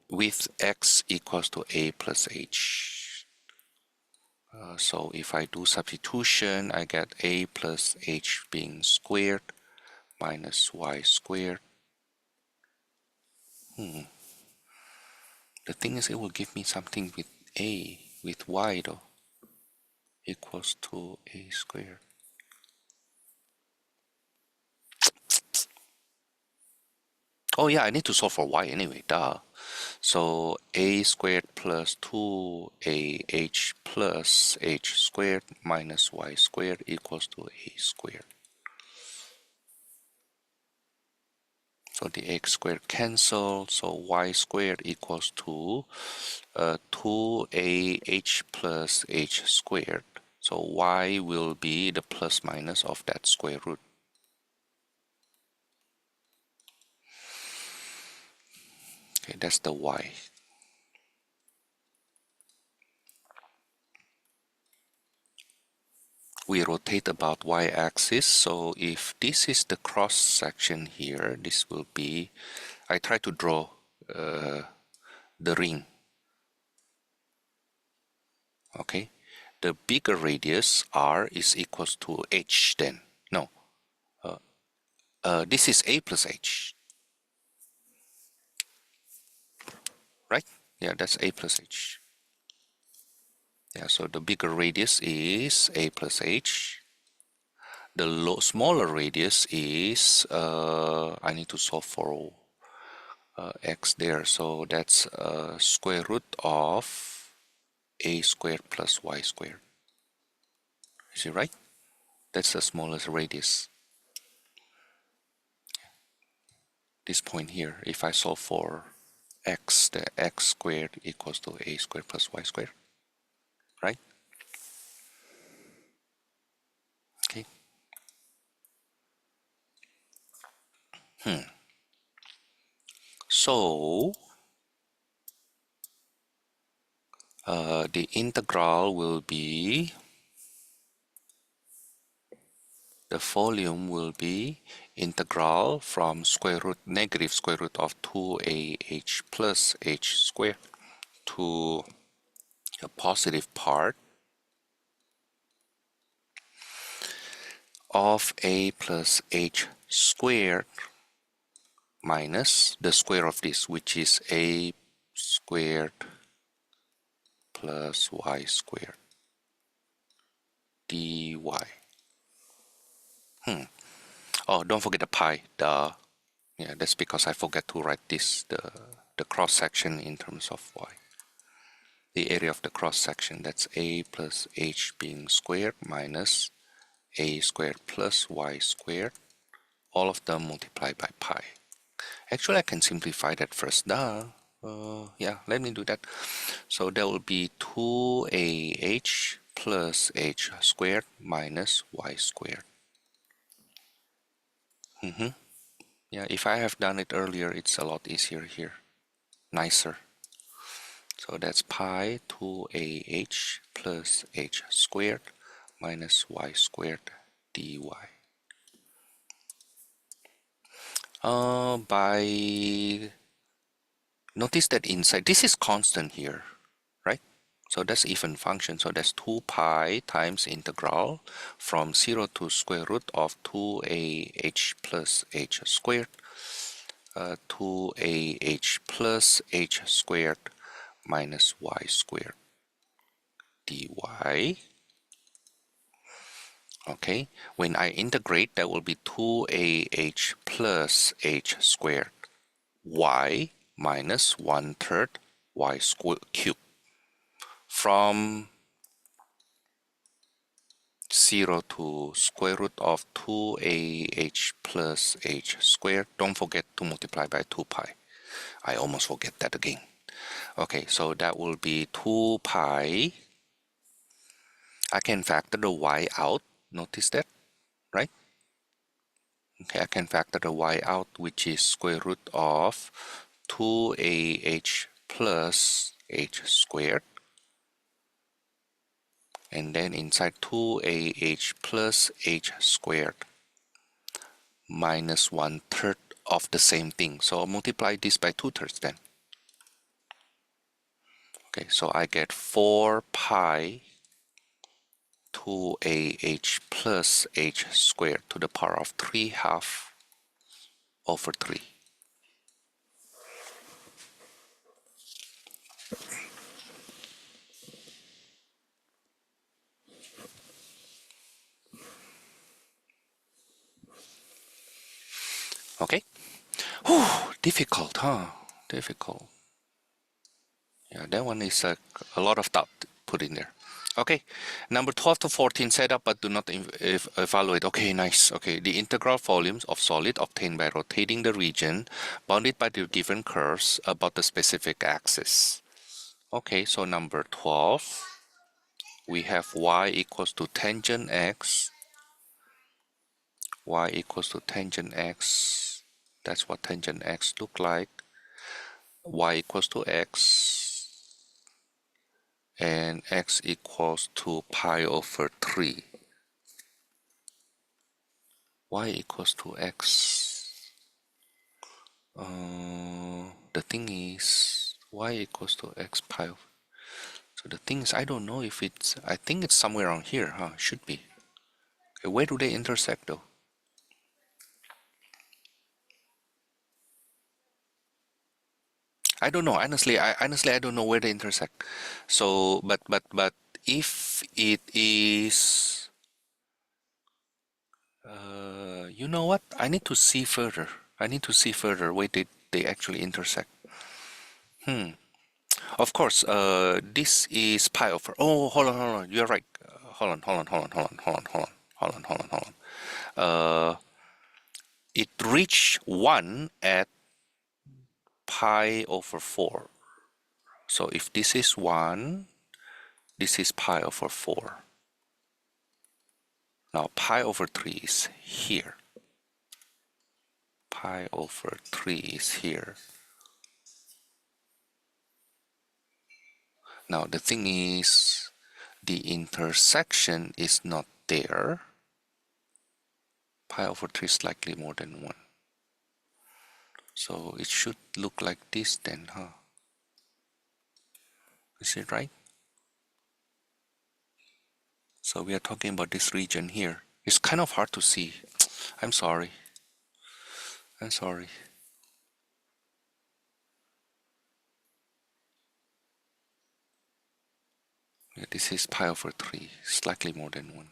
with x equals to a plus h. So if I do substitution, I get a plus h being squared minus y squared. The thing is, it will give me something with a, with y though, equals to a squared. Oh yeah, I need to solve for y anyway, duh. So a squared plus 2ah plus h squared minus y squared equals to a squared. So the x squared cancel, so y squared equals to 2ah plus h squared. So y will be the plus minus of that square root. Okay, that's the y. We rotate about y-axis, so if this is the cross section here, this will be, I try to draw the ring. Okay, the bigger radius r is equals to h then. No, this is a plus h. right? Yeah, that's a plus h. Yeah, so the bigger radius is a plus h. The smaller radius is, I need to solve for x there, so that's square root of a squared plus y squared. Is it right? That's the smallest radius. This point here, if I solve for x, the x squared equals to a squared plus y squared, right? Okay. So the integral will be, the volume will be integral from negative square root of 2ah plus h squared to the positive part of a plus h squared minus the square of this, which is a squared plus y squared dy. Oh, don't forget the pi. Yeah, that's because I forgot to write this, the cross section in terms of y. The area of the cross section, that's a plus h being squared minus a squared plus y squared, all of them multiplied by pi. Actually, I can simplify that first. Yeah, let me do that. So that will be 2ah plus h squared minus y squared. Yeah, if I have done it earlier, it's a lot easier here. Nicer. So that's pi 2ah plus h squared minus y squared dy. Notice that inside, this is constant here, right? So that's even function. So that's 2 pi times integral from 0 to square root of 2ah plus h squared, 2ah plus h squared minus y squared dy. Okay, when I integrate, that will be 2ah plus h squared y minus 1/3 y squared cubed from 0 to square root of 2ah plus h squared. Don't forget to multiply by 2 pi. I almost forget that again. Okay, so that will be 2 pi. I can factor the y out. Notice that, right? Okay, I can factor the y out, which is square root of 2ah plus h squared. And then inside 2ah plus h squared minus 1/3 of the same thing. So I'll multiply this by 2/3 then. Okay, so I get 4 pi 2ah plus h squared to the power of 3/2 over 3. Okay. Whew, difficult, huh? Difficult. Yeah, that one is a lot of thought put in there. Okay, number 12 to 14, set up but do not evaluate. Okay, nice. Okay, the integral volumes of solid obtained by rotating the region bounded by the given curves about the specific axis. Okay, so number 12, we have y equals to tangent x. Y equals to tangent x. That's what tangent x look like. Y equals to x. And x equals to pi over 3. Y equals to x. The thing is, y equals to x pi. So the thing is, I don't know if it's, I think it's somewhere around here, huh? Should be. Okay, where do they intersect though? I don't know. Honestly, I don't know where they intersect. So, but if it is, you know what? I need to see further. I need to see further where they actually intersect. Hmm. Of course, this is pi over. Oh, hold on. You're right. Hold on. It reached 1 at pi over 4. So if this is 1, this is pi over 4. Now pi over 3 is here. Pi over 3 is here. Now the thing is, the intersection is not there. Pi over 3 is slightly more than 1. So it should look like this then, huh? Is it right? So we are talking about this region here. It's kind of hard to see. I'm sorry. I'm sorry. Yeah, this is pi over 3, slightly more than 1.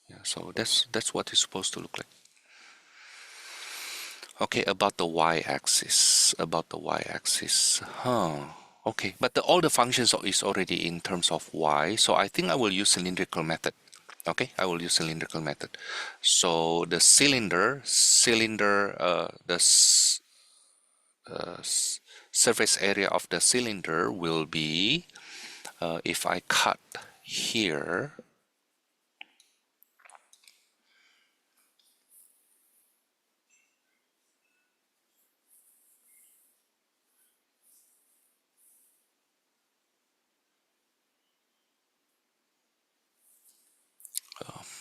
Yeah, so that's what it's supposed to look like. Okay, about the y-axis. Huh. Okay, but all the functions is already in terms of y, so I think I will use cylindrical method. Okay, I will use cylindrical method. So the surface area of the cylinder will be, if I cut here,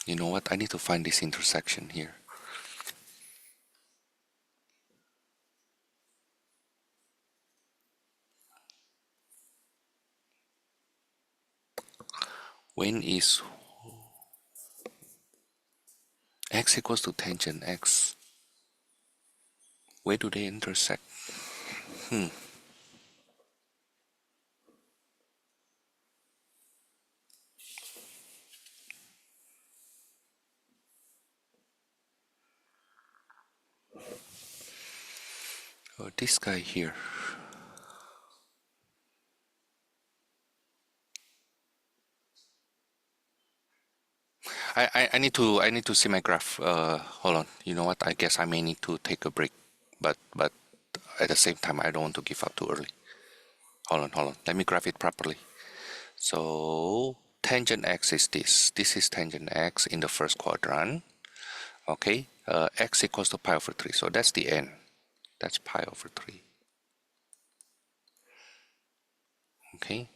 you know what? I need to find this intersection here. When is x equals to tangent x? Where do they intersect? Oh, this guy here. I need to see my graph. Hold on. You know what? I guess I may need to take a break, but at the same time, I don't want to give up too early. Hold on. Let me graph it properly. So tangent x is this. This is tangent x in the first quadrant. Okay. X equals to pi over 3. So that's the n. That's pi over 3. Okay.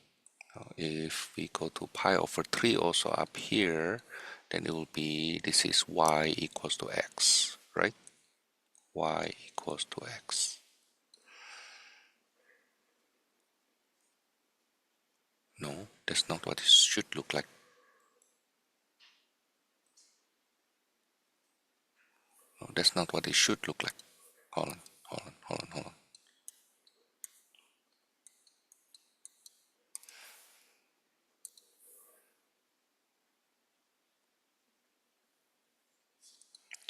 Now if we go to pi over 3 also up here, then it will be, this is y equals to x, right? Y equals to x. No, that's not what it should look like. No, that's not what it should look like. Hold on.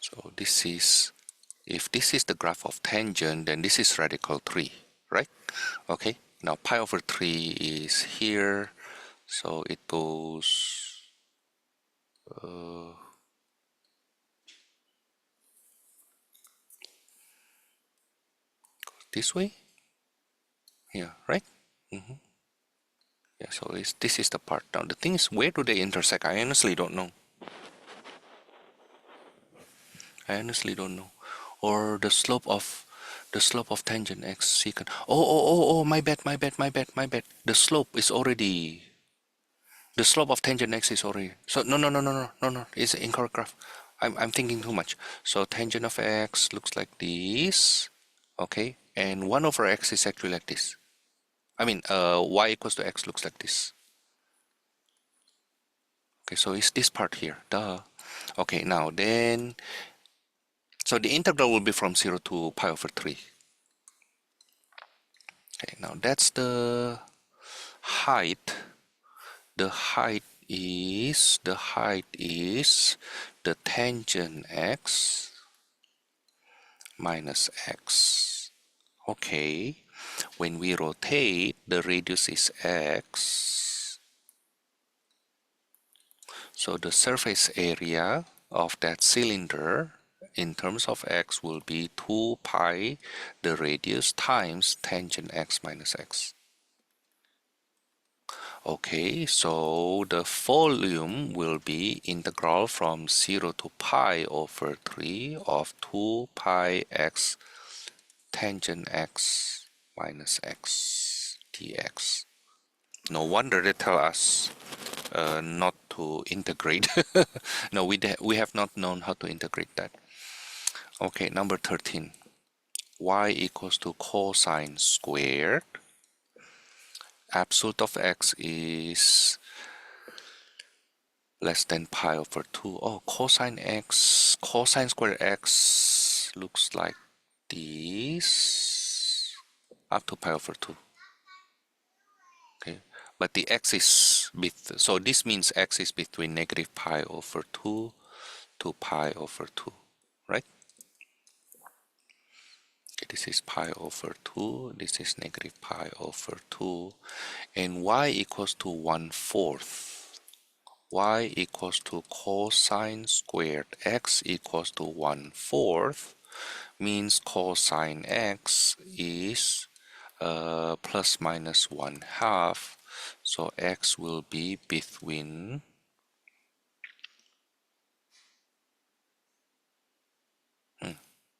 So this is, if this is the graph of tangent, then this is radical 3, right? Okay, now pi over 3 is here, so it goes this way. Yeah, right? Yeah, so this is the part. Now the thing is, where do they intersect? I honestly don't know. Or the slope of tangent x secant. Oh, my bad. The slope is already, the slope of tangent x is already, so no, it's an incorrect graph. I'm thinking too much. So tangent of x looks like this, okay, and 1 over x is actually like this. I mean, y equals to x looks like this. Okay, so it's this part here, duh. Okay, now then, So the integral will be from 0 to pi over 3. Okay, now that's the height. The height is the tangent x minus x. Okay, when we rotate, the radius is x. So the surface area of that cylinder in terms of x will be 2 pi the radius times tangent x minus x. Okay, so the volume will be integral from 0 to pi over 3 of 2 pi x tangent x minus x dx. No wonder they tell us not to integrate. No, we have not known how to integrate that. Okay, number 13. Y equals to cosine squared. Absolute of x is less than pi over 2. Oh, cosine square x looks like this up to pi over 2. Okay, but the x is so this means x is between negative pi over 2 to pi over 2, right? Okay, this is pi over 2, this is negative pi over 2, and y equals to 1/4. Y equals to cosine squared x equals to 1/4 means cosine x is plus minus 1/2. So x will be between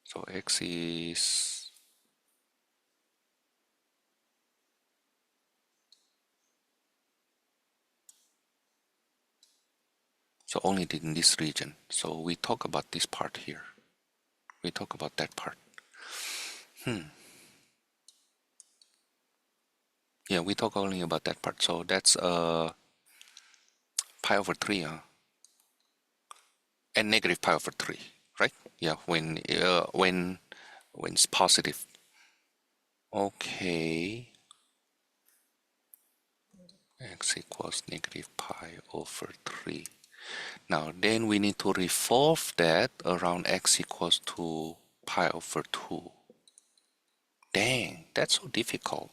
so x is so only in this region. So we talk about this part here. We talk about that part. Yeah, we talk only about that part. So that's pi over 3, and negative pi over 3, right? Yeah, when it's positive. Okay, x equals negative pi over 3. Now then we need to revolve that around x equals to pi over 2. Dang, that's so difficult.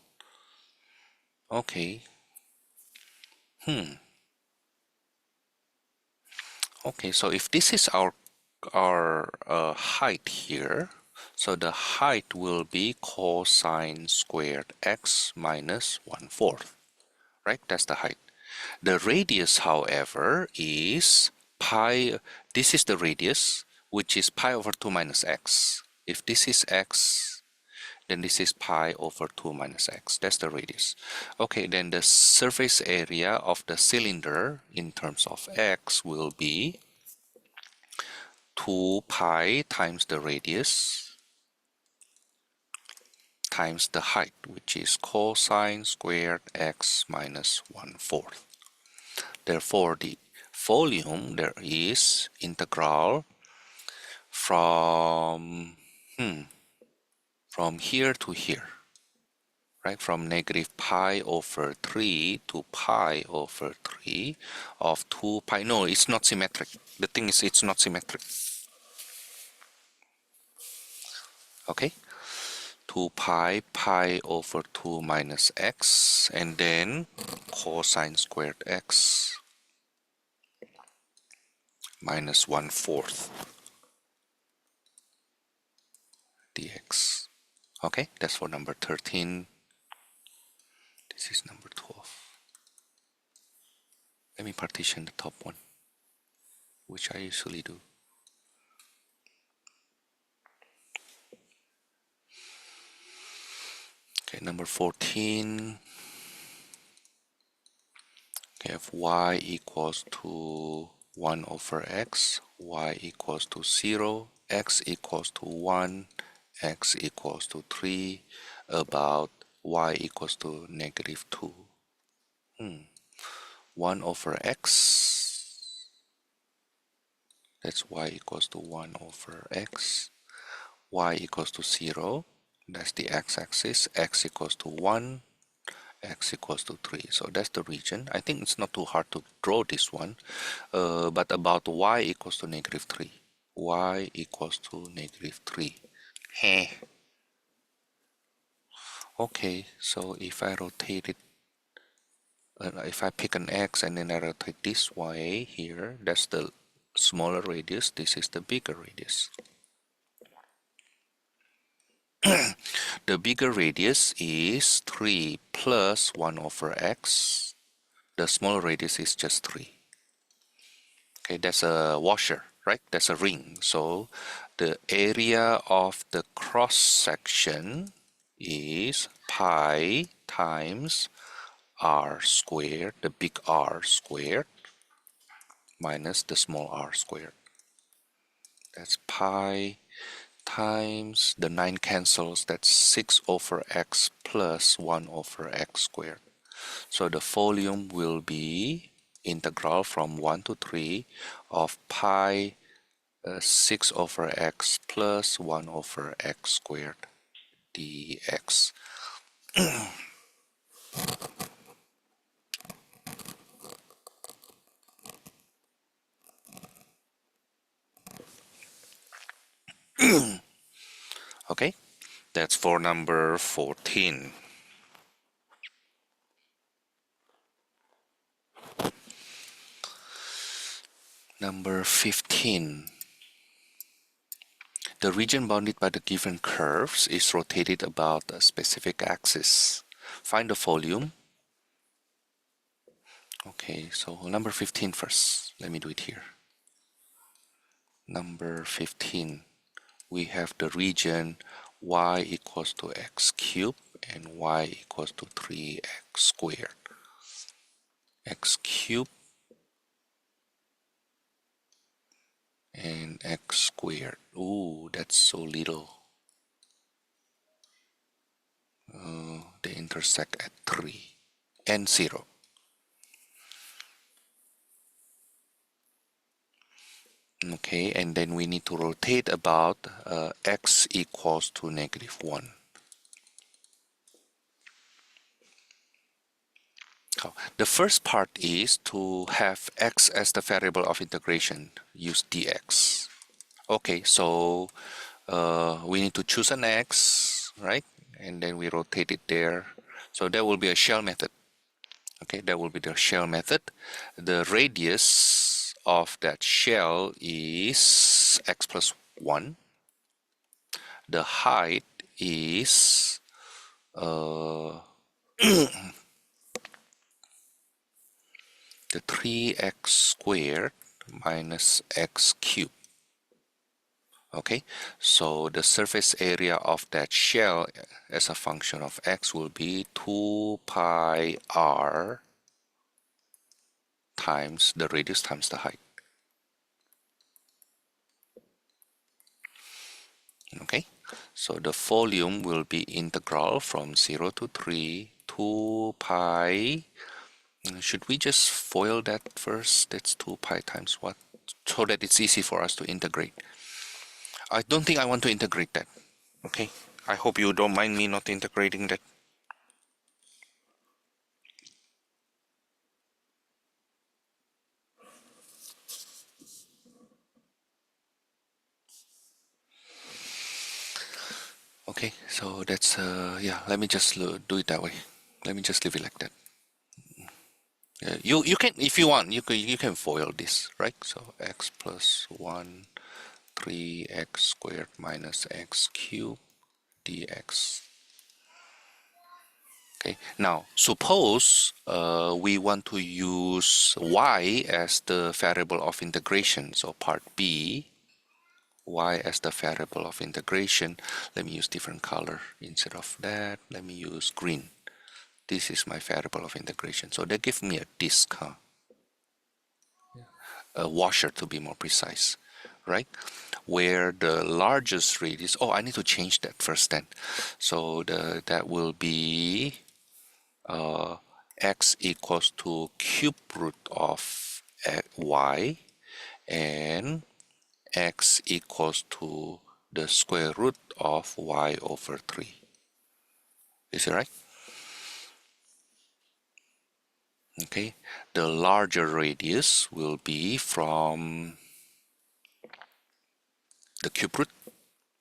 Okay. Okay, so if this is our height here, so the height will be cosine squared x minus 1/4, right? That's the height. The radius, however, is pi. This is the radius, which is pi over 2 minus x. If this is x, then this is pi over 2 minus x. That's the radius. Okay, then the surface area of the cylinder in terms of x will be 2 pi times the radius times the height, which is cosine squared x minus 1/4. Therefore, the volume there is integral from here to here, right? From negative pi over 3 to pi over 3 of 2 pi. No, it's not symmetric. The thing is, it's not symmetric. Okay? 2 pi over 2 minus x, and then cosine squared x minus 1/4 dx. Okay, that's for number 13. This is number 12. Let me partition the top one, which I usually do. Okay, number 14. Okay, if y equals to 1 over x, y equals to 0, x equals to 1, x equals to 3, about y equals to negative 2. 1 over x, that's y equals to 1 over x. y equals to 0, that's the x-axis, x equals to 1, x equals to 3. So that's the region. I think it's not too hard to draw this one, but about y equals to negative 3. Y equals to negative 3. Heh. Okay, so if I rotate it, if I pick an x and then I rotate this way here, that's the smaller radius, this is the bigger radius. The bigger radius is 3 plus 1 over x. The smaller radius is just 3. Okay, that's a washer, right? That's a ring. So the area of the cross section is pi times r squared, the big R squared, minus the small r squared. That's pi times the 9 cancels, that's 6 over x plus 1 over x squared. So the volume will be integral from 1 to 3 of pi 6 over x plus 1 over x squared dx. Okay, that's for number 14. Number 15. The region bounded by the given curves is rotated about a specific axis. Find the volume. Okay, so number 15 first. Let me do it here. Number 15. We have the region y equals to x cubed and y equals to 3x squared. X cubed and x squared. Ooh, that's so little. They intersect at 3 and 0. Okay, and then we need to rotate about x equals to negative 1. The first part is to have x as the variable of integration. Use dx. Okay, so we need to choose an x, right? And then we rotate it there. So that will be a shell method. Okay, that will be the shell method. The radius of that shell is x plus 1. The height is the 3x squared minus x cubed. Okay, so the surface area of that shell as a function of x will be 2 pi r times the radius times the height. Okay, so the volume will be integral from 0 to 3, 2 pi. Should we just FOIL that first? That's 2 pi times what? So that it's easy for us to integrate. I don't think I want to integrate that. Okay, I hope you don't mind me not integrating that. Okay, so that's yeah, let me just do it that way. Let me just leave it like that. You can, if you want, you can FOIL this, right? So x plus 1 3x squared minus x cubed dx. Okay, now suppose we want to use y as the variable of integration. So part B, y as the variable of integration. Let me use different color instead of that. Let me use green. This is my variable of integration. So that gives me a disk, huh? A washer to be more precise, right? Where the largest radius, oh, I need to change that first then. So that will be x equals to cube root of y, and x equals to the square root of y over 3. Is it right? Okay, the larger radius will be from the cube root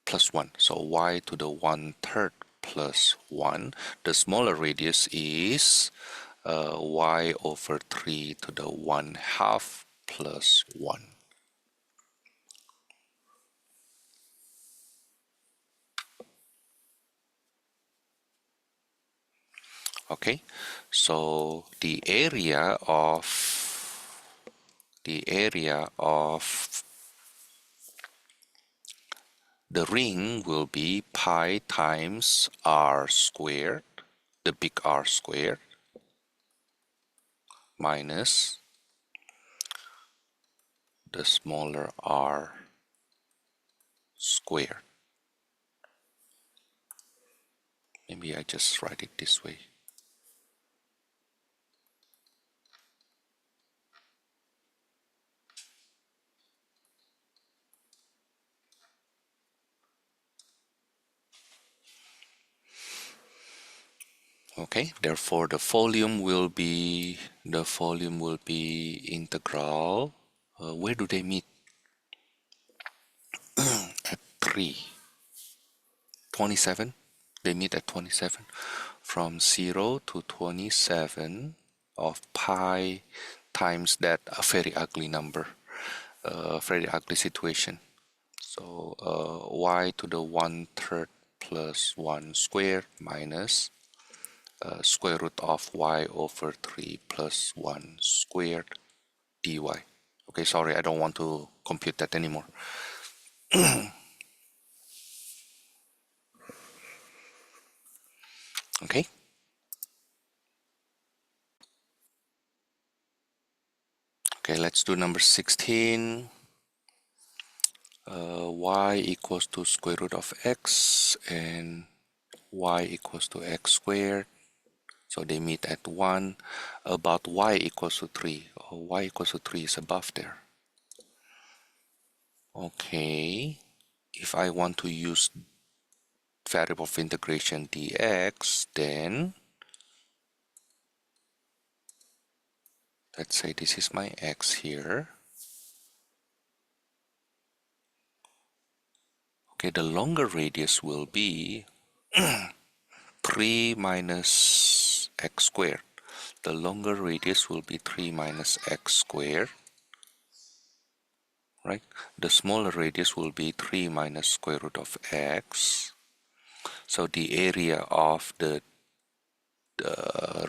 plus 1. So y to the 1/3 plus 1. The smaller radius is y over 3 to the 1/2 plus 1. Okay, so the area of the ring will be pi times r squared, the big R squared, minus the smaller r squared. Maybe I just write it this way. Okay, therefore the volume will be integral. Where do they meet? At 27. They meet at 27. From 0 to 27 of pi times that a very ugly number, very ugly situation. So y to the 1/3 plus 1 squared minus square root of y over 3 plus 1 squared dy. Okay, sorry, I don't want to compute that anymore. Okay. Okay, let's do number 16. Y equals to square root of x and y equals to x squared. So they meet at 1. About y equals to 3. Oh, y equals to 3 is above there. Okay, if I want to use variable of integration dx, then let's say this is my x here. Okay, the longer radius will be 3 minus x squared. The longer radius will be 3 minus x squared, right? The smaller radius will be 3 minus square root of x. So the area of the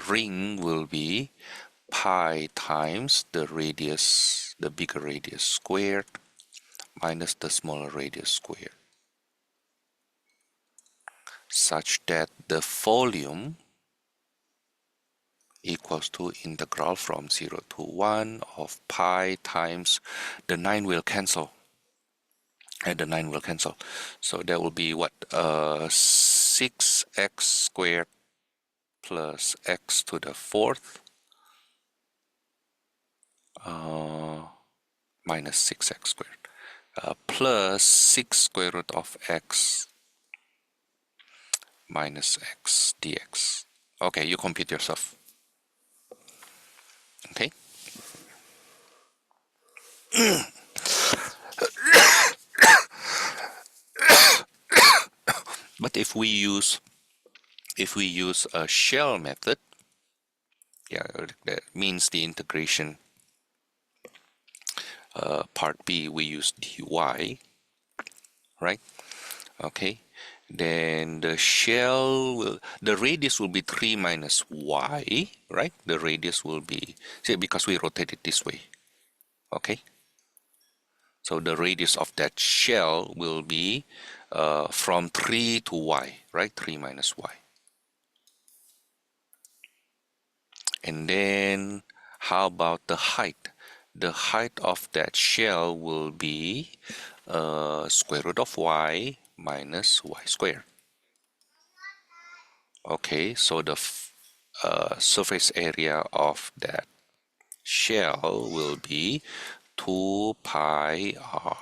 ring will be pi times the radius, the bigger radius squared, minus the smaller radius squared, such that the volume equals to integral from 0 to 1 of pi times the 9 will cancel, and the 9 will cancel. So that will be what? 6x squared plus x to the 4th minus 6x squared plus 6 square root of x minus x dx. Okay, you compute yourself. Okay. But if we use a shell method, yeah, that means the integration part B, we use dy, right? Okay, then the radius will be 3 minus y, right? The radius will be, see, because we rotate it this way. Okay, so the radius of that shell will be from 3 to y, right? 3 minus y. And then how about the height? The height of that shell will be square root of y minus y squared. Okay, so the surface area of that shell will be 2 pi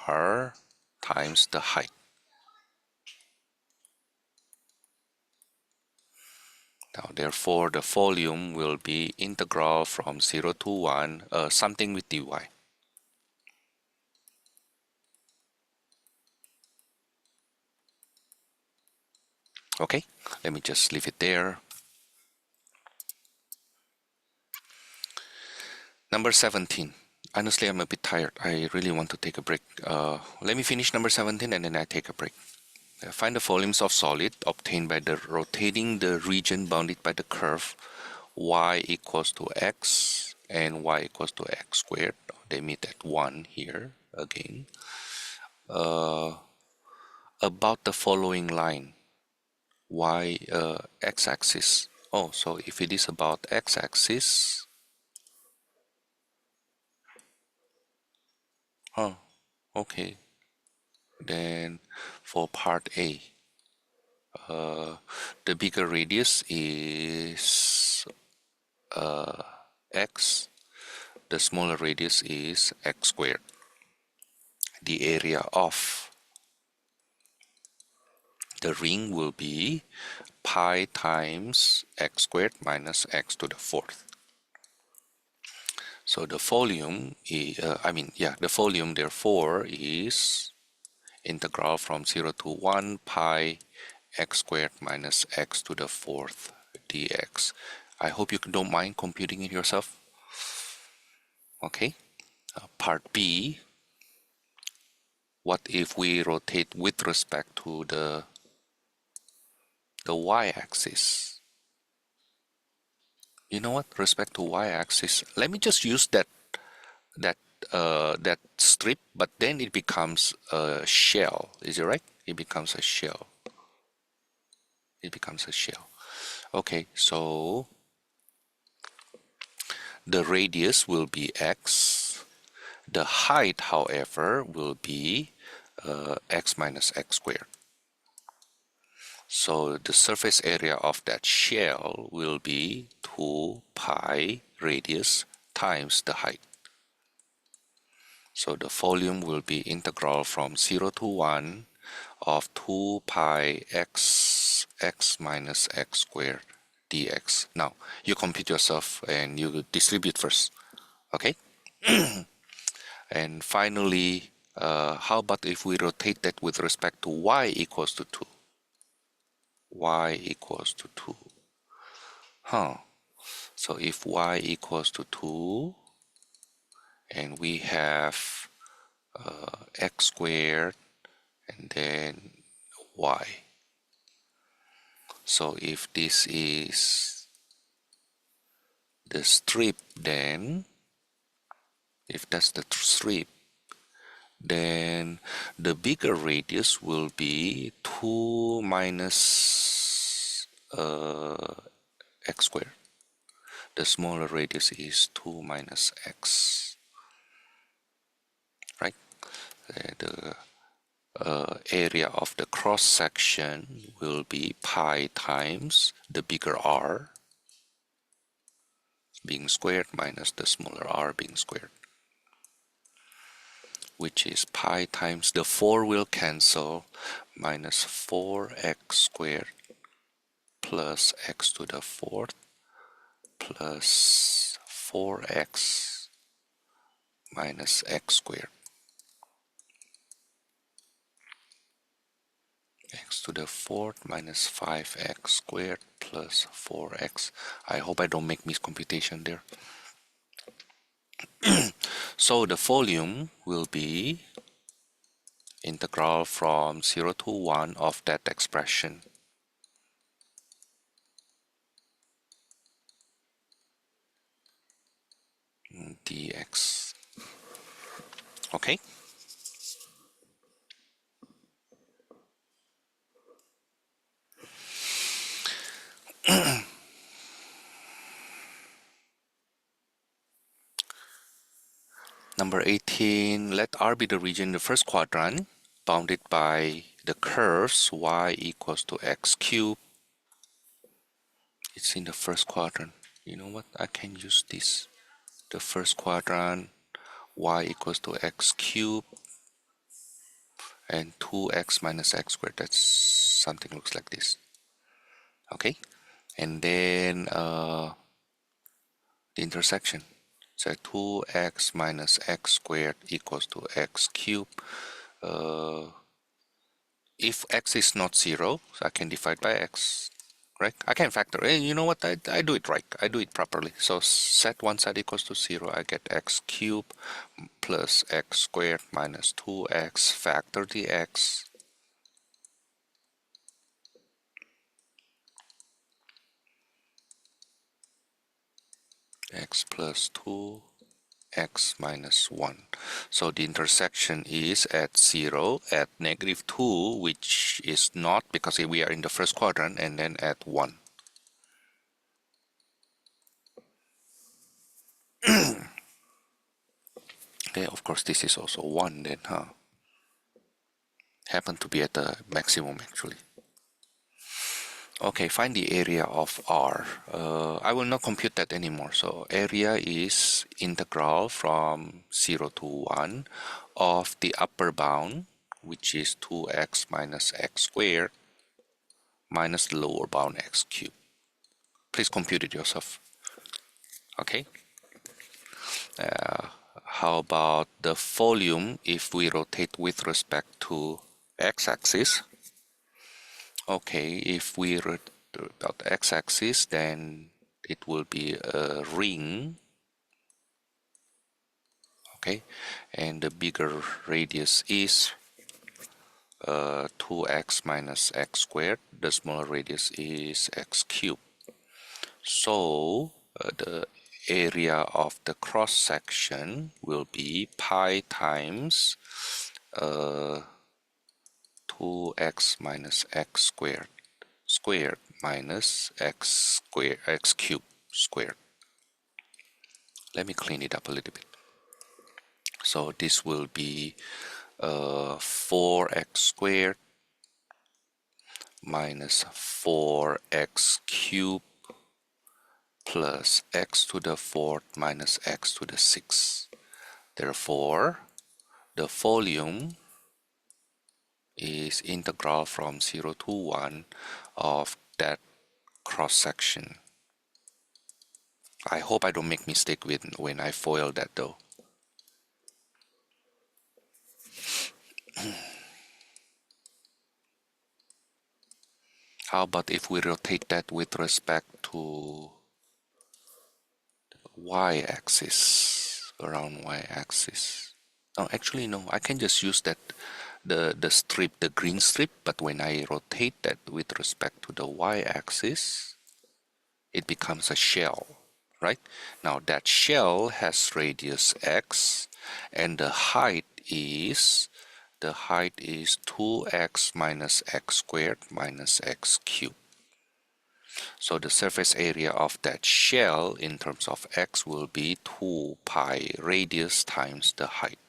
r times the height. Now, therefore, the volume will be integral from 0 to 1, something with dy. Okay, let me just leave it there. Number 17. Honestly, I'm a bit tired. I really want to take a break. Let me finish number 17 and then I take a break. Find the volumes of solid obtained by the rotating the region bounded by the curve y equals to x and y equals to x squared. They meet at 1 here again. About the following line, y x-axis. Oh, so if it is about x-axis, oh, okay. Then for part A, the bigger radius is x, the smaller radius is x squared. The area of the ring will be pi times x squared minus x to the fourth. So the volume, the volume therefore is integral from 0 to 1 pi x squared minus x to the fourth dx. I hope you don't mind computing it yourself. Okay. Part B, what if we rotate with respect to the y-axis? You know what? Respect to y-axis. Let me just use that strip, but then it becomes a shell. Is it right? It becomes a shell. It becomes a shell. Okay, so the radius will be x. The height, however, will be x minus x squared. So the surface area of that shell will be 2 pi radius times the height. So the volume will be integral from 0 to 1 of 2 pi x minus x squared dx. Now, you compute yourself and you distribute first. Okay? And finally, how about if we rotate that with respect to y equals to 2? Y equals to 2. So if y equals to 2, and we have x squared and then y. So if this is the strip, then if that's the strip, then the bigger radius will be 2 minus x squared. The smaller radius is 2 minus x, right? The area of the cross section will be pi times the bigger r being squared minus the smaller r being squared, which is pi times the 4 will cancel, minus 4x squared plus x to the fourth plus 4x minus x squared. X to the fourth minus 5x squared plus 4x. I hope I don't make miscomputation there. So the volume will be integral from 0 to 1 of that expression. Dx. Okay? Number 18, let R be the region in the first quadrant bounded by the curves y equals to x cubed. It's in the first quadrant. You know what? I can use this. The first quadrant, y equals to x cubed and 2x minus x squared. That's something looks like this. Okay? and then the intersection. So 2x minus x squared equals to x cubed. If x is not 0, so I can divide by x, right? I can factor. You know what? I do it right. I do it properly. So set one side equals to 0. I get x cubed plus x squared minus 2x. Factor the x. X plus 2 x minus 1. So the intersection is at 0, at -2, which is not because we are in the first quadrant, and then at 1. Okay, of course this is also 1 then, huh? Happen to be at the maximum actually. Okay, find the area of R. I will not compute that anymore. So area is integral from 0 to 1 of the upper bound, which is 2x minus x squared, minus the lower bound x cubed. Please compute it yourself. Okay. How about the volume if we rotate with respect to x-axis? Okay, if we rotate about the x-axis, then it will be a ring. Okay, and the bigger radius is 2x minus x squared. The smaller radius is x cubed. So the area of the cross section will be pi times 2x minus x squared minus x cubed squared. Let me clean it up a little bit. So this will be 4x squared minus 4x cubed plus x to the 4th minus x to the 6th. Therefore, the volume is integral from 0 to 1 of that cross section. I hope I don't make mistake when I FOIL that though. How about if we rotate that with respect to y-axis, around y-axis? No, actually no, I can just use that the strip, the green strip, but when I rotate that with respect to the y-axis, it becomes a shell, right? Now that shell has radius x, and the height is 2x minus x squared minus x cubed. So the surface area of that shell in terms of x will be 2 pi radius times the height.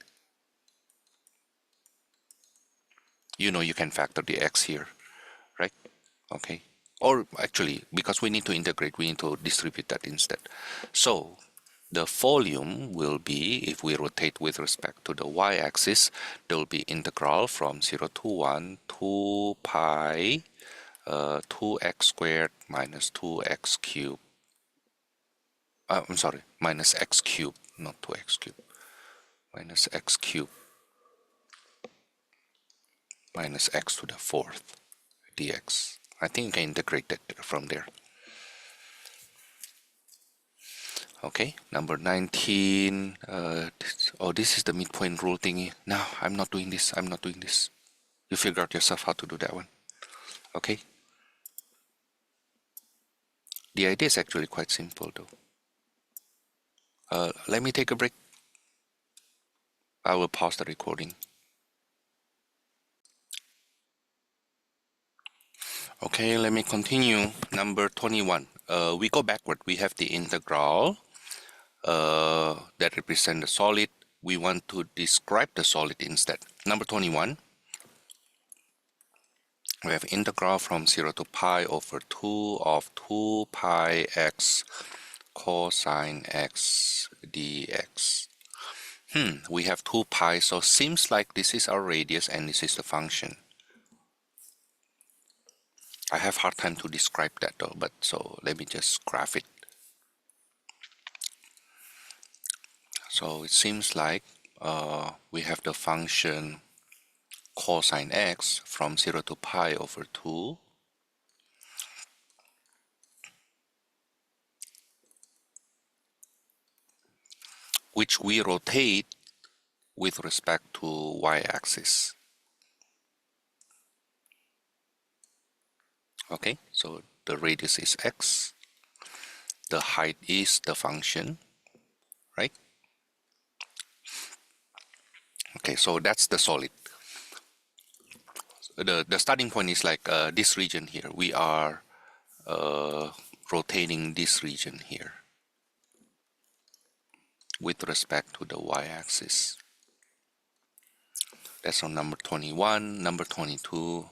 You know you can factor the x here, right? Okay. Or actually, because we need to integrate, we need to distribute that instead. So the volume will be, if we rotate with respect to the y-axis, there will be integral from 0 to 1, 2 pi 2x squared minus 2x cubed. I'm sorry, minus x cubed, not 2x cubed. Minus x cubed minus x to the 4th dx. I think you can integrate that from there. Okay, number 19. This is the midpoint rule thingy. No, I'm not doing this. I'm not doing this. You figure out yourself how to do that one. Okay. The idea is actually quite simple though. Let me take a break. I will pause the recording. Okay, let me continue. Number 21. We go backward. We have the integral that represent the solid. We want to describe the solid instead. Number 21. We have integral from 0 to pi over 2 of 2 pi x cosine x dx. We have 2 pi, so seems like this is our radius and this is the function. I have hard time to describe that though, but so let me just graph it. So it seems like we have the function cosine x from 0 to pi over 2, which we rotate with respect to y-axis. Okay, so the radius is x, the height is the function, right? Okay, so that's the solid. The starting point is like this region here. We are rotating this region here with respect to the y-axis. That's on number 21. Number 22,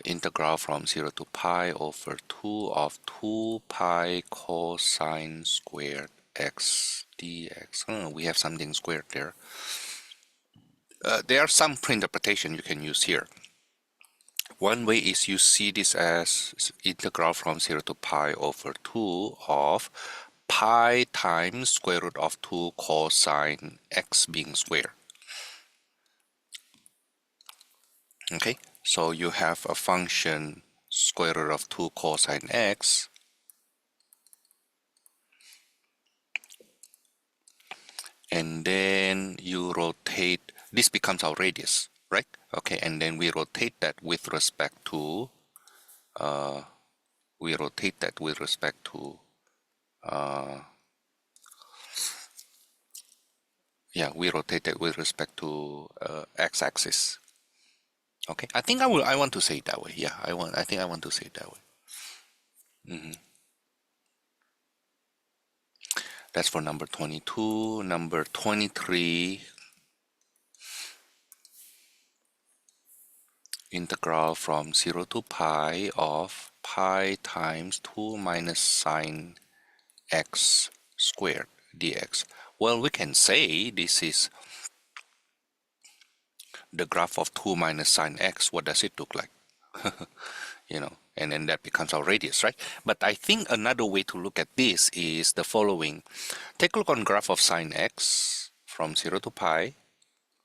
integral from 0 to pi over 2 of 2 pi cosine squared x dx. We have something squared there. There are some pre-interpretation you can use here. One way is you see this as integral from 0 to pi over 2 of pi times square root of 2 cosine x being square. Okay, so you have a function square root of 2 cosine x, and then you rotate, this becomes our radius, right? Okay, and then we rotate that with respect to x-axis. Okay, I think I want to say it that way. Yeah, I think I want to say it that way. That's for number 22. Number 23, integral from 0 to pi of pi times 2 minus sine x squared dx. Well, we can say this is the graph of 2 minus sine x. What does it look like? And then that becomes our radius, right? But I think another way to look at this is the following. Take a look on graph of sine x from 0 to pi,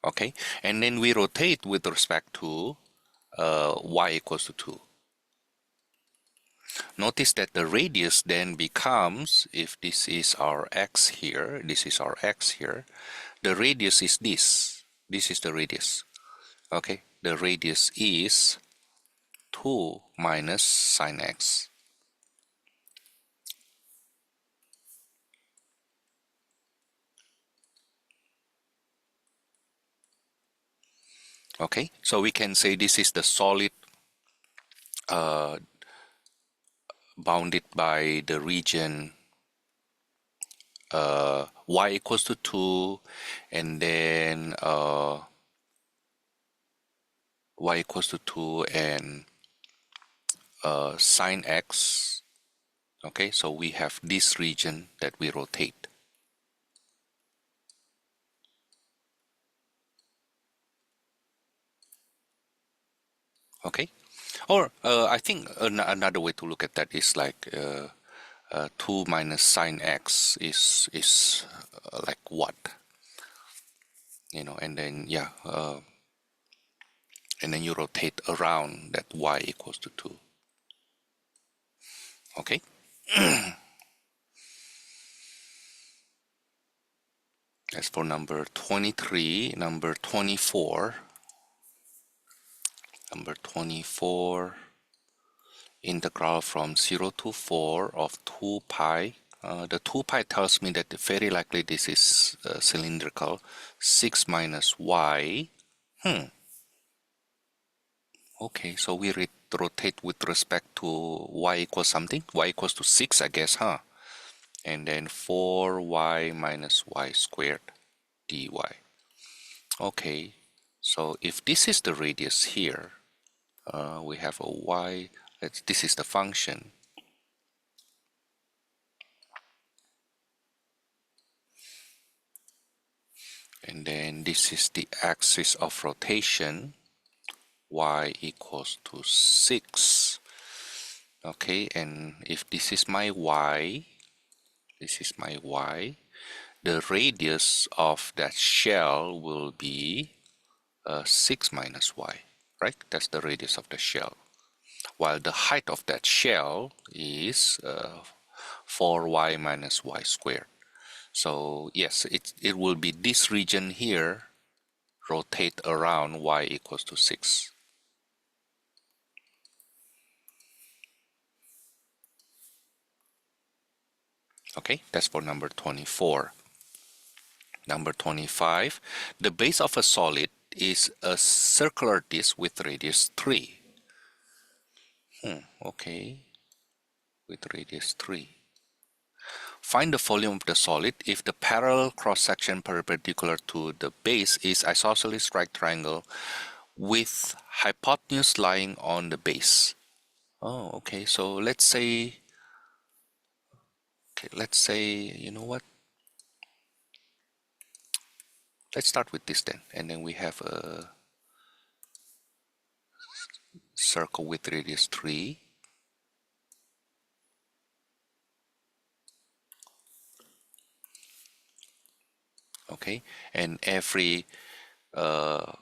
okay? And then we rotate with respect to y equals to 2. Notice that the radius then becomes, if this is our x here, this is our x here, the radius is this. This is the radius, okay? The radius is 2 minus sine x. Okay, so we can say this is the solid bounded by the region y equals to 2, and then y equals to 2 and sine x. Okay, so we have this region that we rotate. Okay, or I think another way to look at that is like 2 minus sine x is like what? And then and then you rotate around that y equals to 2. Okay. As for number 23, number 24, integral from 0 to 4 of 2 pi. The 2 pi tells me that very likely this is cylindrical. 6 minus y. Okay, so we rotate with respect to y equals something. Y equals to 6, I guess, huh? And then 4y minus y squared dy. Okay, so if this is the radius here, we have a y, this is the function. And then this is the axis of rotation. y equals to 6. Okay, and if this is my y, this is my y, the radius of that shell will be 6 minus y, right? That's the radius of the shell. While the height of that shell is 4y minus y squared. So yes, it will be this region here rotate around y equals to 6. Okay, that's for number 24. Number 25, the base of a solid is a circular disc with radius 3. Okay, with radius 3. Find the volume of the solid if the parallel cross-section perpendicular to the base is isosceles right triangle with hypotenuse lying on the base. Oh, okay, so let's say, you know what? Let's start with this then, and then we have a circle with radius 3. Okay, and every parallel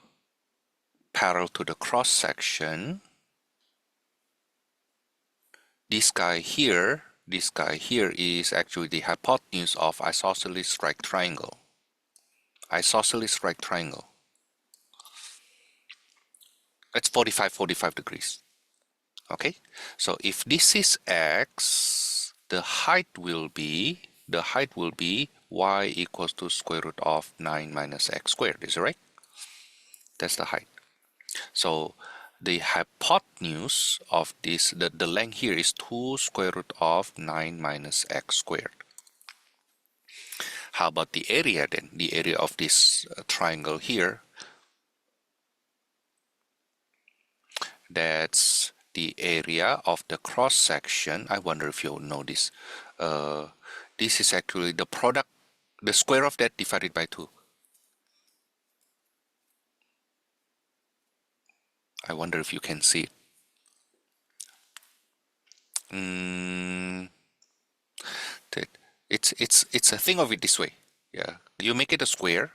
to the cross section, this guy here is actually the hypotenuse of isosceles right triangle. Isosceles right triangle. That's 45 degrees. Okay, so if this is x, the height will be y equals to square root of 9 minus x squared. Is that right? That's the height. So the hypotenuse of this, the length here is 2 square root of 9 minus x squared. How about the area then? The area of this triangle here, that's the area of the cross section. I wonder if you'll know this. This is actually the product, the square of that divided by 2. I wonder if you can see it. It's a thing of it this way. Yeah, you make it a square,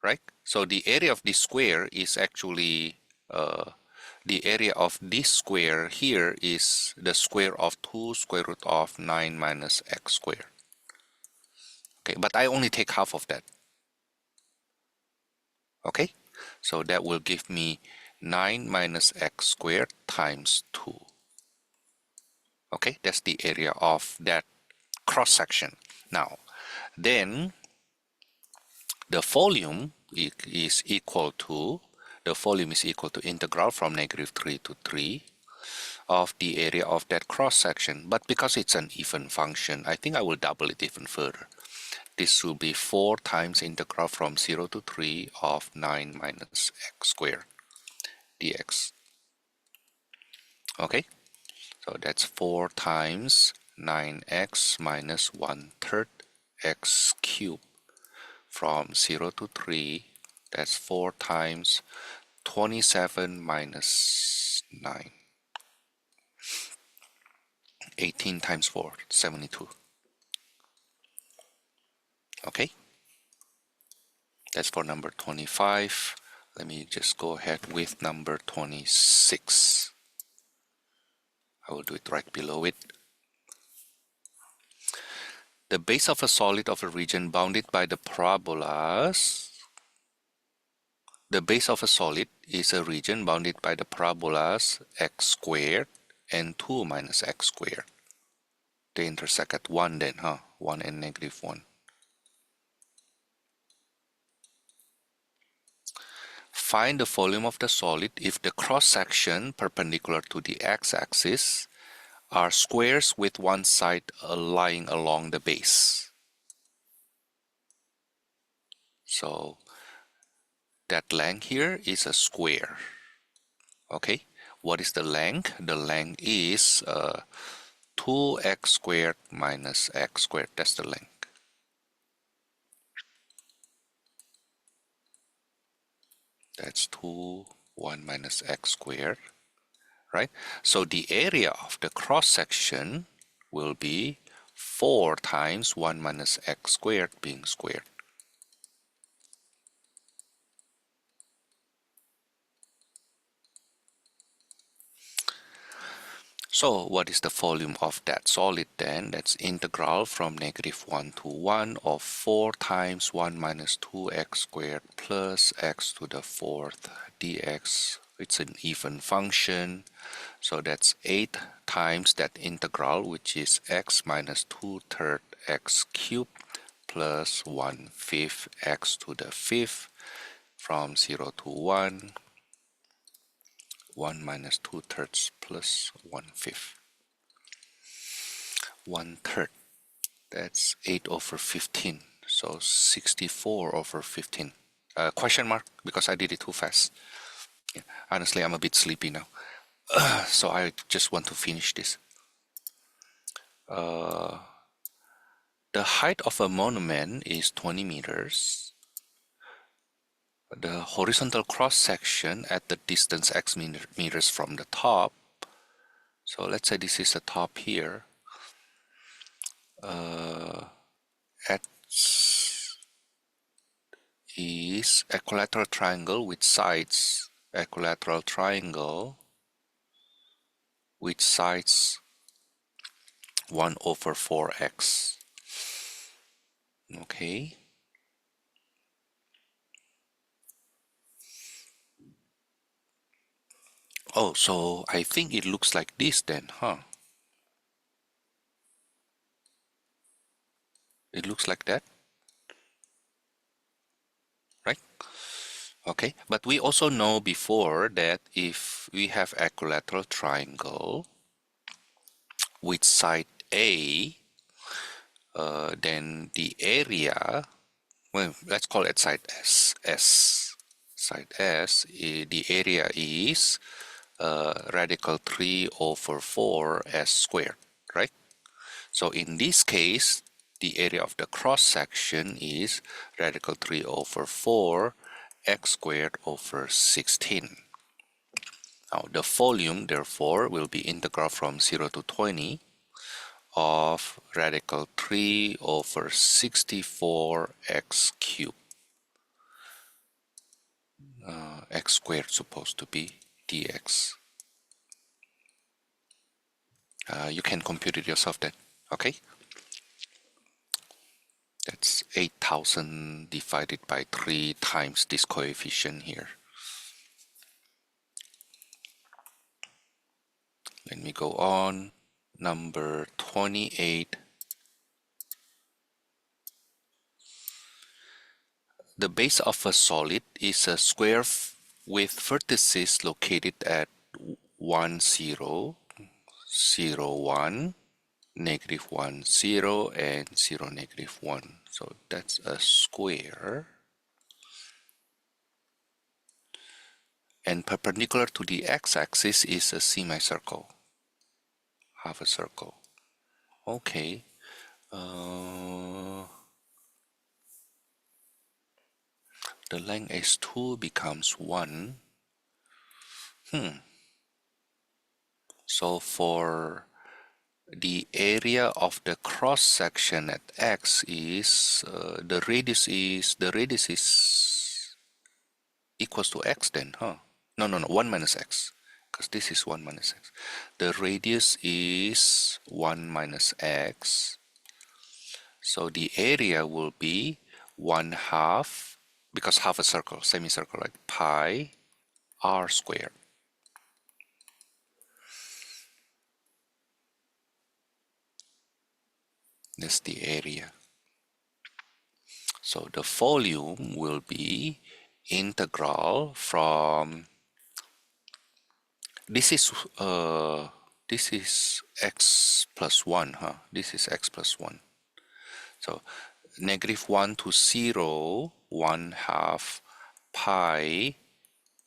right? So the area of this square is actually the area of this square here is the square of 2 square root of 9 minus x squared. Okay, but I only take half of that. Okay, so that will give me 9 minus x squared times 2. Okay, that's the area of that cross section. Now, then the volume is equal to integral from -3 to 3 of the area of that cross section. But because it's an even function, I think I will double it even further. This will be 4 times integral from 0 to 3 of 9 minus x squared dx. Okay, so that's 4 times 9x minus 1/3 x cubed from 0 to 3. That's 4 times 27 minus 9. 18 times 4, 72. Okay, that's for number 25. Let me just go ahead with number 26. I will do it right below it. The base of a solid of a region bounded by the parabolas. The base of a solid is a region bounded by the parabolas x squared and 2 minus x squared. They intersect at 1 then, huh? 1 and -1. Find the volume of the solid if the cross-section perpendicular to the x-axis are squares with one side lying along the base. So that length here is a square. Okay, what is the length? The length is 2x squared minus x squared. That's the length. That's 2 1 minus x squared, right? So the area of the cross section will be 4 times 1 minus x squared being squared. So what is the volume of that solid then? That's integral from -1 to 1 of 4 times 1 minus 2x squared plus x to the 4th dx. It's an even function. So that's 8 times that integral, which is x minus 2/3 x cubed plus 1/5 x to the 5th from 0 to 1. 1 minus 2/3 plus 1/5. 1/3. That's 8 over 15. So 64 over 15. Question mark, because I did it too fast. Yeah. Honestly, I'm a bit sleepy now. So I just want to finish this. The height of a monument is 20 meters. The horizontal cross section at the distance x meters from the top. So let's say this is the top here. X is equilateral triangle with sides. Equilateral triangle with sides 1 over 4x. Okay. Oh, so I think it looks like this then, huh? It looks like that, right? Okay, but we also know before that if we have equilateral triangle with side A, then the area, well, let's call it side S. Side S, the area is radical 3 over 4 s squared, right? So in this case, the area of the cross section is radical 3 over 4 x squared over 16. Now the volume, therefore, will be integral from 0 to 20 of radical 3 over 64 x cubed. X squared supposed to be dx. You can compute it yourself then, okay? That's 8,000 divided by 3 times this coefficient here. Let me go on. Number 28. The base of a solid is a square with vertices located at 1, 0, 0, 1, -1, 0, and 0, -1. So that's a square. And perpendicular to the x-axis is a semicircle, half a circle. Okay. The length S2 becomes 1. So for the area of the cross section at x is the radius is equals to x then, huh? No, 1 minus x, because this is 1 minus x. The radius is 1 minus x. So the area will be 1/2, because half a circle, semicircle, right? Pi r squared. That's the area. So the volume will be integral from this is x plus 1, huh? This is x plus 1. So -1 to 0, 1/2 pi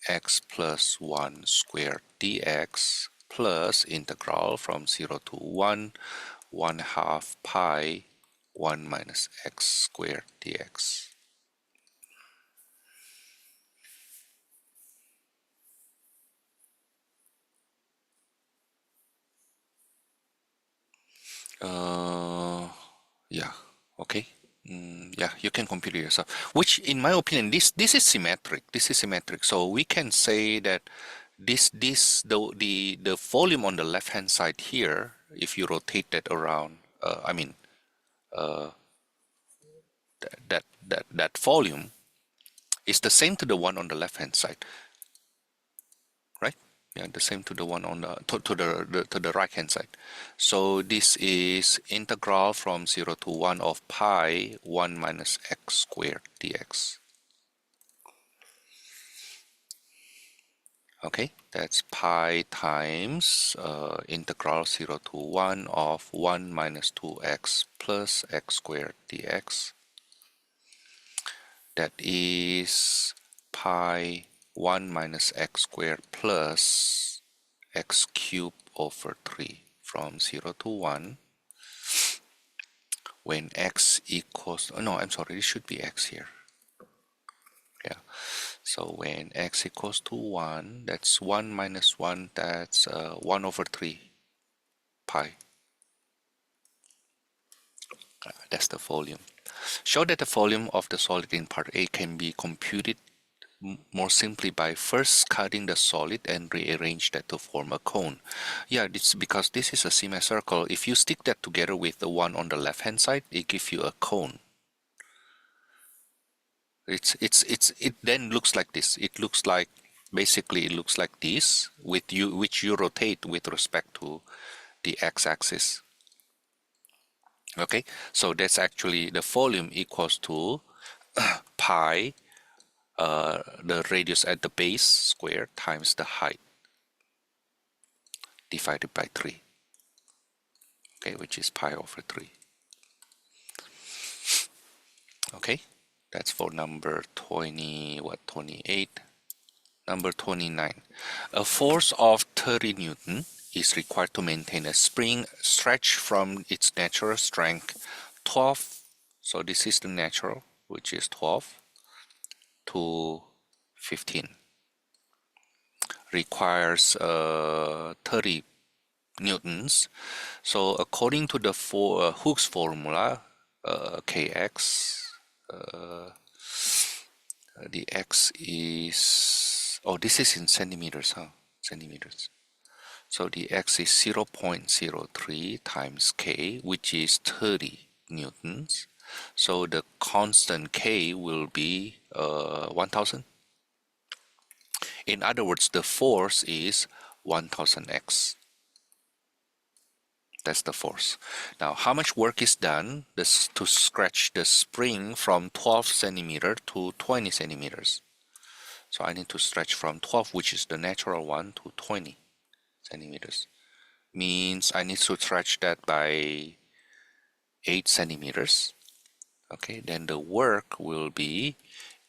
x plus 1 squared dx plus integral from 0 to 1, 1/2 pi 1 minus x squared dx. Yeah, okay. Yeah, you can compute it yourself. Which, in my opinion, this is symmetric. This is symmetric. So we can say that the volume on the left hand side here, if you rotate that around, I mean, uh, that volume is the same to the one on the left hand side, right? Yeah, the same to the one on the right hand side. So this is integral from 0 to 1 of pi 1 minus x squared dx. Okay, that's pi times integral 0 to 1 of 1 minus 2x plus x squared dx. That is pi 1 minus x squared plus x cubed over 3 from 0 to 1 when x equals, oh no, I'm sorry, it should be x here. Yeah, so when x equals to 1, that's 1 minus 1, that's 1 over 3 pi. That's the volume. Show that the volume of the solid in part A can be computed more simply by first cutting the solid and rearrange that to form a cone. Yeah, it's because this is a semicircle. If you stick that together with the one on the left hand side, it gives you a cone. It then looks like this. It looks like, basically it looks like this with you, which you rotate with respect to the x-axis. Okay, so that's actually the volume equals to pi, the radius at the base square times the height divided by 3. Okay, which is pi over 3. Okay, that's for number 20, what, 28. Number 29. A force of 30 Newton is required to maintain a spring stretched from its natural strength 12, so this is the natural, which is 12, to 15. Requires 30 newtons. So according to the Hooke's formula, kx, the x is, oh, this is in centimeters, huh? Centimeters. So the x is 0.03 times k, which is 30 newtons. So the constant k will be 1000. In other words, the force is 1000 x. That's the force. Now, how much work is done to scratch the spring from 12 centimeter to 20 centimeters? So I need to stretch from 12, which is the natural one, to 20 centimeters. Means I need to stretch that by 8 centimeters. Okay, then the work will be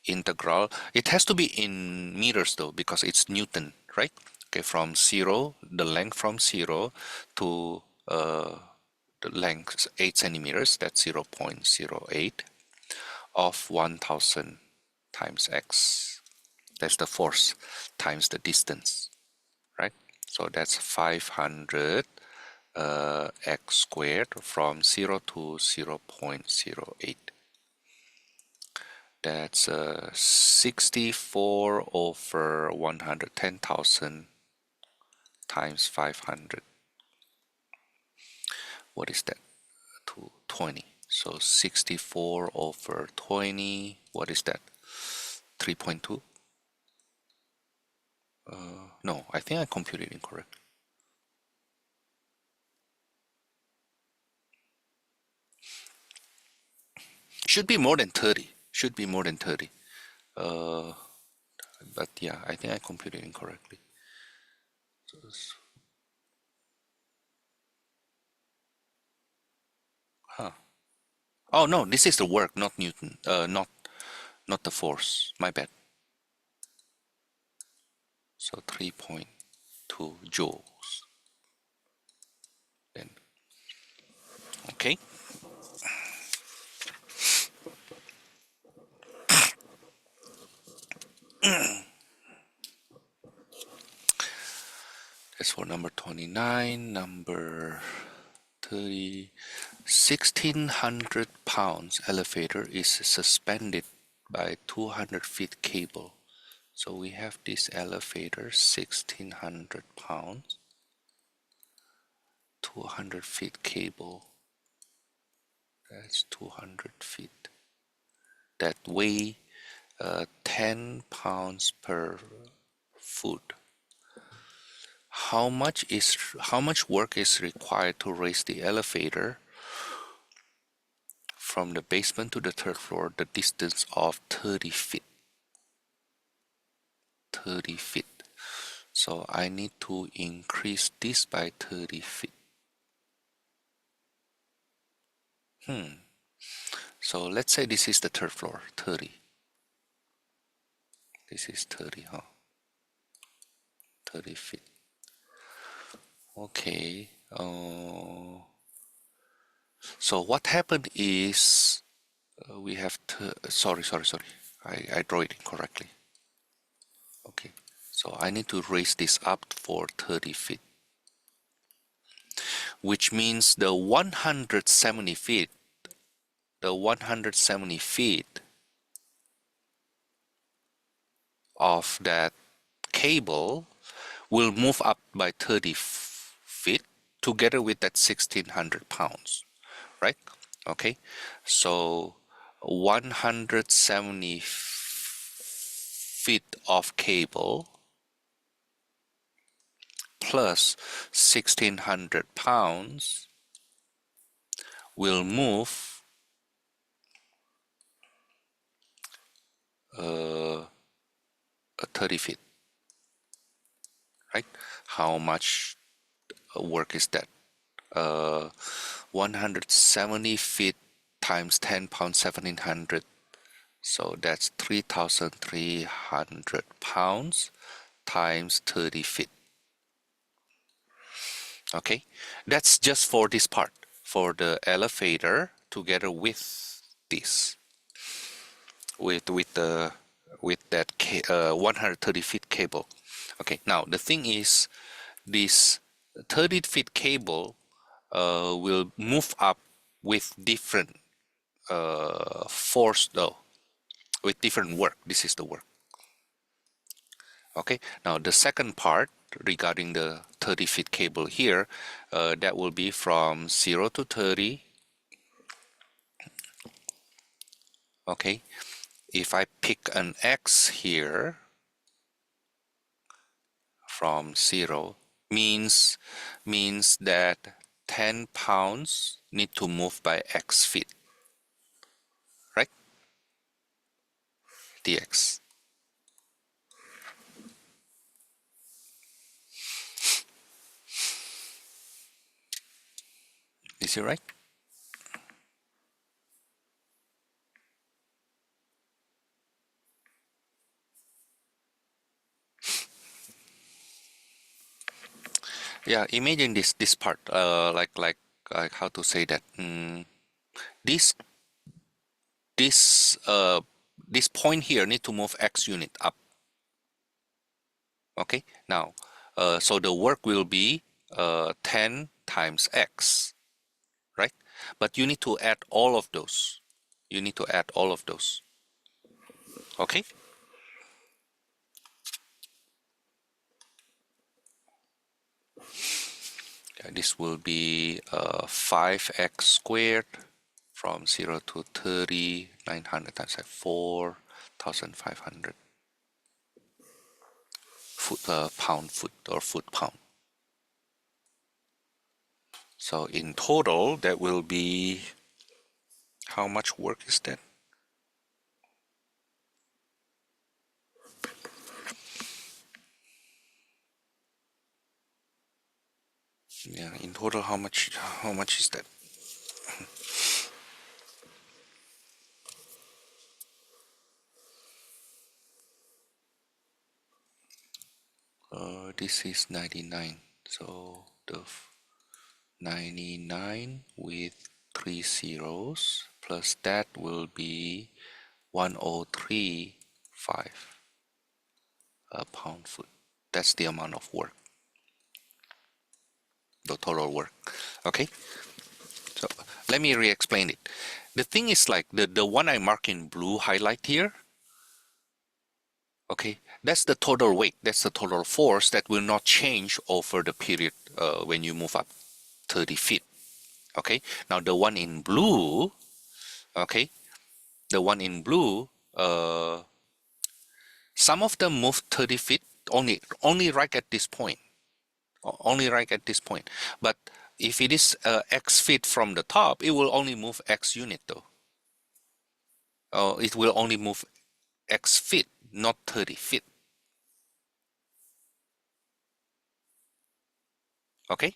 integral. It has to be in meters though, because it's Newton, right? Okay, from 0, the length from 0 to the length 8 centimeters, that's 0.08 of 1000 times x. That's the force times the distance, right? So that's 500 x squared from 0 to 0.08. That's 64 over 110,000 times 500. What is that? To 20. So 64 over 20, what is that? 3.2? No, I think I computed incorrect. Should be more than 30. Should be more than 30. But yeah, I think I computed incorrectly. Huh. Oh no, this is the work, not Newton. Not the force. My bad. So 3.2 joules. Then okay. That's for number 29. Number 30, 1600 pounds elevator is suspended by 200 feet cable. So we have this elevator, 1600 pounds, 200 feet cable. That's 200 feet. That weigh 10 pounds per foot. How much work is required to raise the elevator from the basement to the third floor, the distance of 30 feet? 30 feet. So I need to increase this by 30 feet. So let's say this is the third floor, 30. This is 30, huh? 30 feet. Okay. So what happened is we have to, sorry. I draw it incorrectly. Okay. So I need to raise this up for 30 feet, which means the 170 feet, of that cable will move up by 30 feet together with that 1600 pounds, right? Okay, so 170 feet of cable plus 1600 pounds will move 30 feet, right? How much work is that? 170 feet times 10 pounds 1700, so that's 3,300 pounds times 30 feet. Okay, that's just for this part, for the elevator together with this, with that 130 feet cable. Okay, now the thing is, this 30 feet cable will move up with different force though, with different work. This is the work. Okay, now the second part regarding the 30 feet cable here, that will be from 0 to 30. Okay, if I pick an X here from 0, means that 10 pounds need to move by X feet, right? Dx. Is it right? Yeah, imagine this part, like how to say that. This this uh this point here need to move X unit up. Okay, now so the work will be 10 times X, right? But you need to add all of those. You need to add all of those. Okay. This will be 5x squared from 0 to 30, 900 times 4,500 foot, pound foot or foot pound. So in total, that will be, how much work is that? Yeah, in total, how much is that? This is 99. So the 99 with 3 zeros plus that will be 1035 pound foot. That's the amount of work, the total work. Okay. Let me re-explain it. The thing is like the one I mark in blue highlight here, okay, that's the total weight. That's the total force that will not change over the period when you move up 30 feet. Okay, now the one in blue, okay, the one in blue, some of them move 30 feet only right at this point, only right at this point. But if it is x feet from the top, it will only move x unit though. It will only move x feet, not 30 feet. Okay?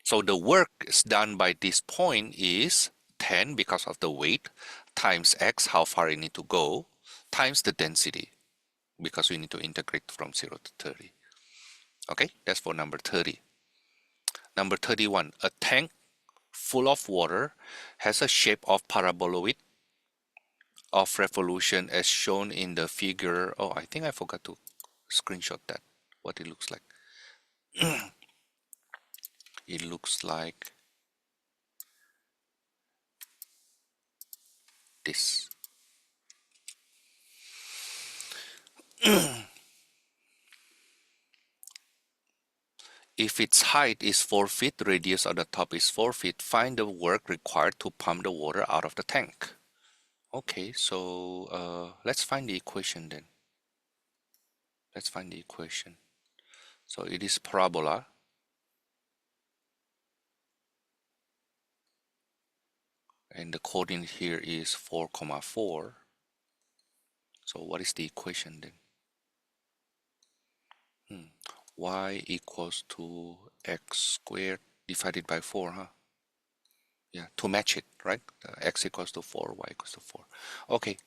So the work is done by this point is 10 because of the weight times x, how far you need to go, times the density because we need to integrate from 0 to 30. Okay? That's for number 30. Number 31, a tank full of water has a shape of paraboloid of revolution as shown in the figure. Oh, I think I forgot to screenshot that, what it looks like. It looks like this. If its height is 4 feet, radius on the top is 4 feet, find the work required to pump the water out of the tank. Okay, so let's find the equation then. Let's find the equation. So it is parabola. And the coordinate here is 4, 4. So what is the equation then? Y equals to x squared divided by 4, huh? Yeah, to match it, right? X equals to 4, y equals to 4. Okay.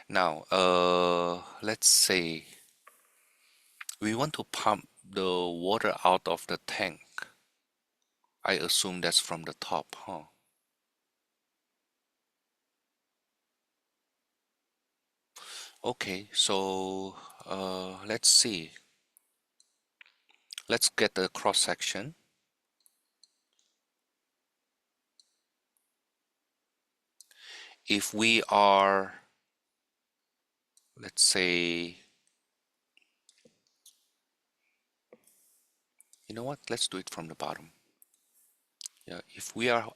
Now, let's say we want to pump the water out of the tank. I assume that's from the top, huh? Okay, so let's see. Let's get the cross section. If we are, let's say, you know what? Let's do it from the bottom. Yeah, if we are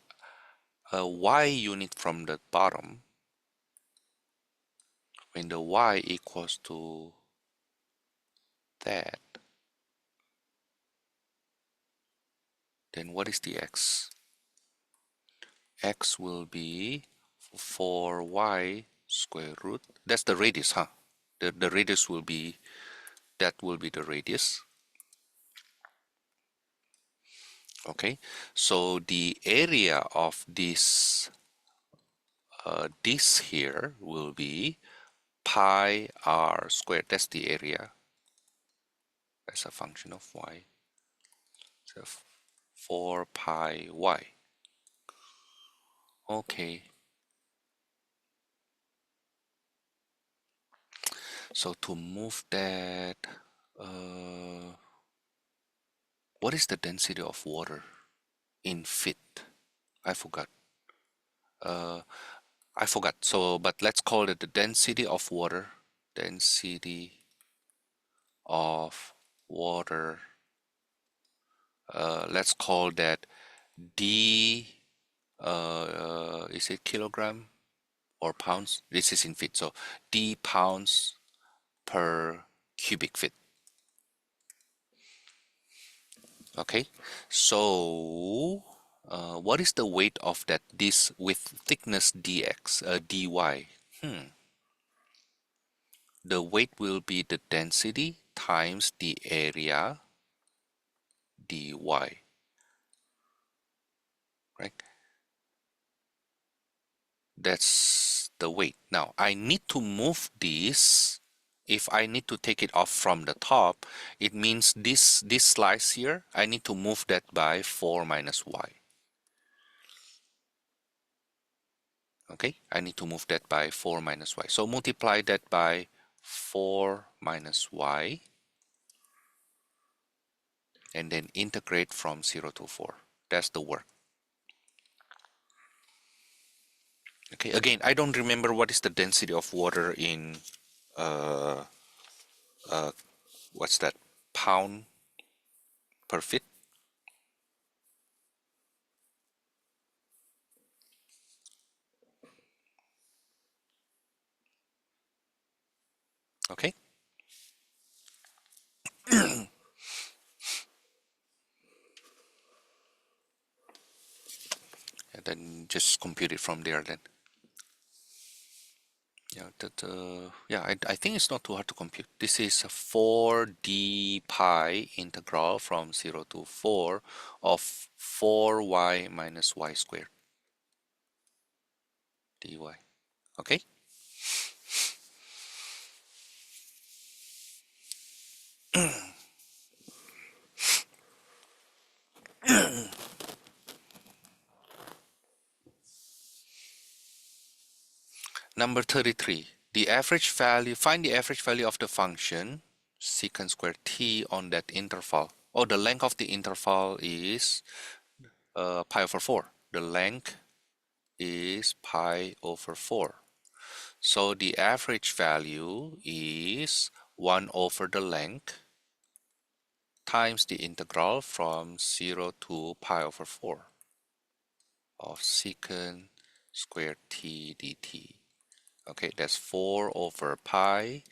a y unit from the bottom, when the y equals to that, then what is the x? X will be 4y square root. That's the radius, huh? The radius will be, that will be the radius. Okay, so the area of this here will be pi r squared. That's the area as a function of y. So 4 pi y. Okay, so to move that, what is the density of water in feet? I forgot. I forgot. So, but let's call it the density of water. Density of water. Let's call that d. Is it kilogram or pounds? This is in feet. So d pounds per cubic feet. Okay. So what is the weight of that? This with thickness dx dy. The weight will be the density times the area dy, right? That's the weight. Now I need to move this. If I need to take it off from the top, it means this slice here, I need to move that by 4 minus y. Okay, I need to move that by 4 minus y. So multiply that by 4 minus y. and then integrate from 0 to 4. That's the work. Okay, again, I don't remember what is the density of water in uh, what's that, pound per feet. Okay, and then just compute it from there then. Yeah, yeah, I think it's not too hard to compute. This is a 4d pi integral from 0 to 4 of 4y minus y squared dy. Okay. Number 33. The average value, find the average value of the function secant squared t on that interval. Oh, the length of the interval is pi over 4. The length is pi over 4. So the average value is 1 over the length times the integral from 0 to pi over 4 of secant squared t dt. Okay, that's 4 over pi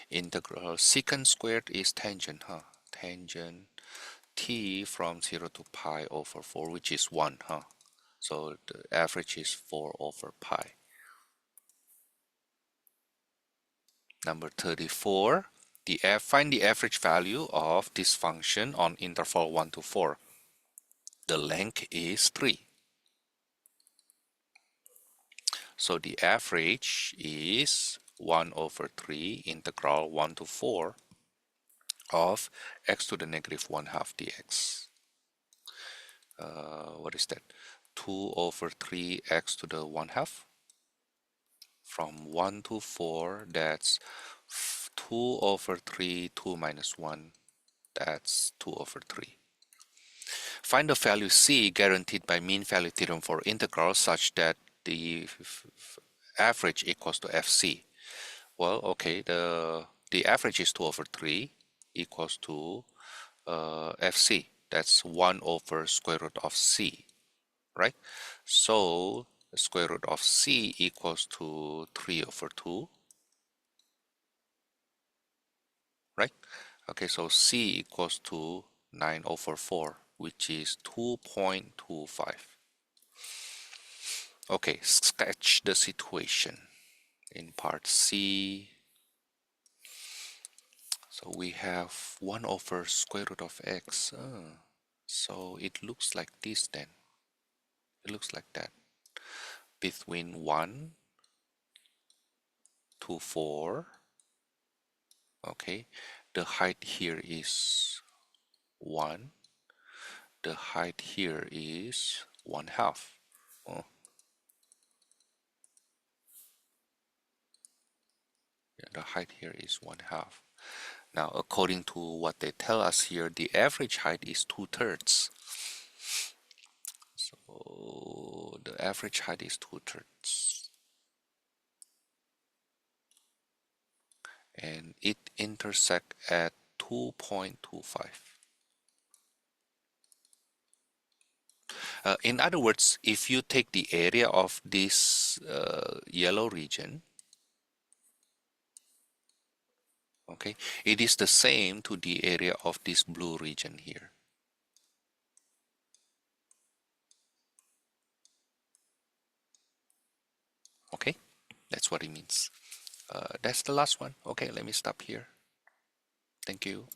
integral secant squared is tangent, huh? Tangent t from 0 to pi over 4, which is 1, huh? So the average is 4 over pi. Number 34, find the average value of this function on interval 1 to 4. The length is 3. So the average is 1 over 3 integral 1 to 4 of x to the negative 1 half dx. What is that? 2 over 3 x to the 1 half. From 1 to 4, that's 2 over 3, 2 minus 1, that's 2 over 3. Find the value c guaranteed by mean value theorem for integrals such that the average equals to fc. Well, okay, the average is 2 over 3 equals to fc. That's 1 over square root of c, right? So the square root of c equals to 3 over 2, right? Okay, so c equals to 9 over 4, which is 2.25. Okay, sketch the situation in part C. So we have 1 over square root of x. So it looks like this then. It looks like that. Between 1 to 4, okay, the height here is 1. The height here is 1 half. Oh, yeah, the height here is 1 half. Now, according to what they tell us here, the average height is 2/3. So the average height is 2/3. And it intersects at 2.25. In other words, if you take the area of this yellow region, okay, it is the same to the area of this blue region here. Okay, that's what it means. That's the last one. Okay, let me stop here. Thank you.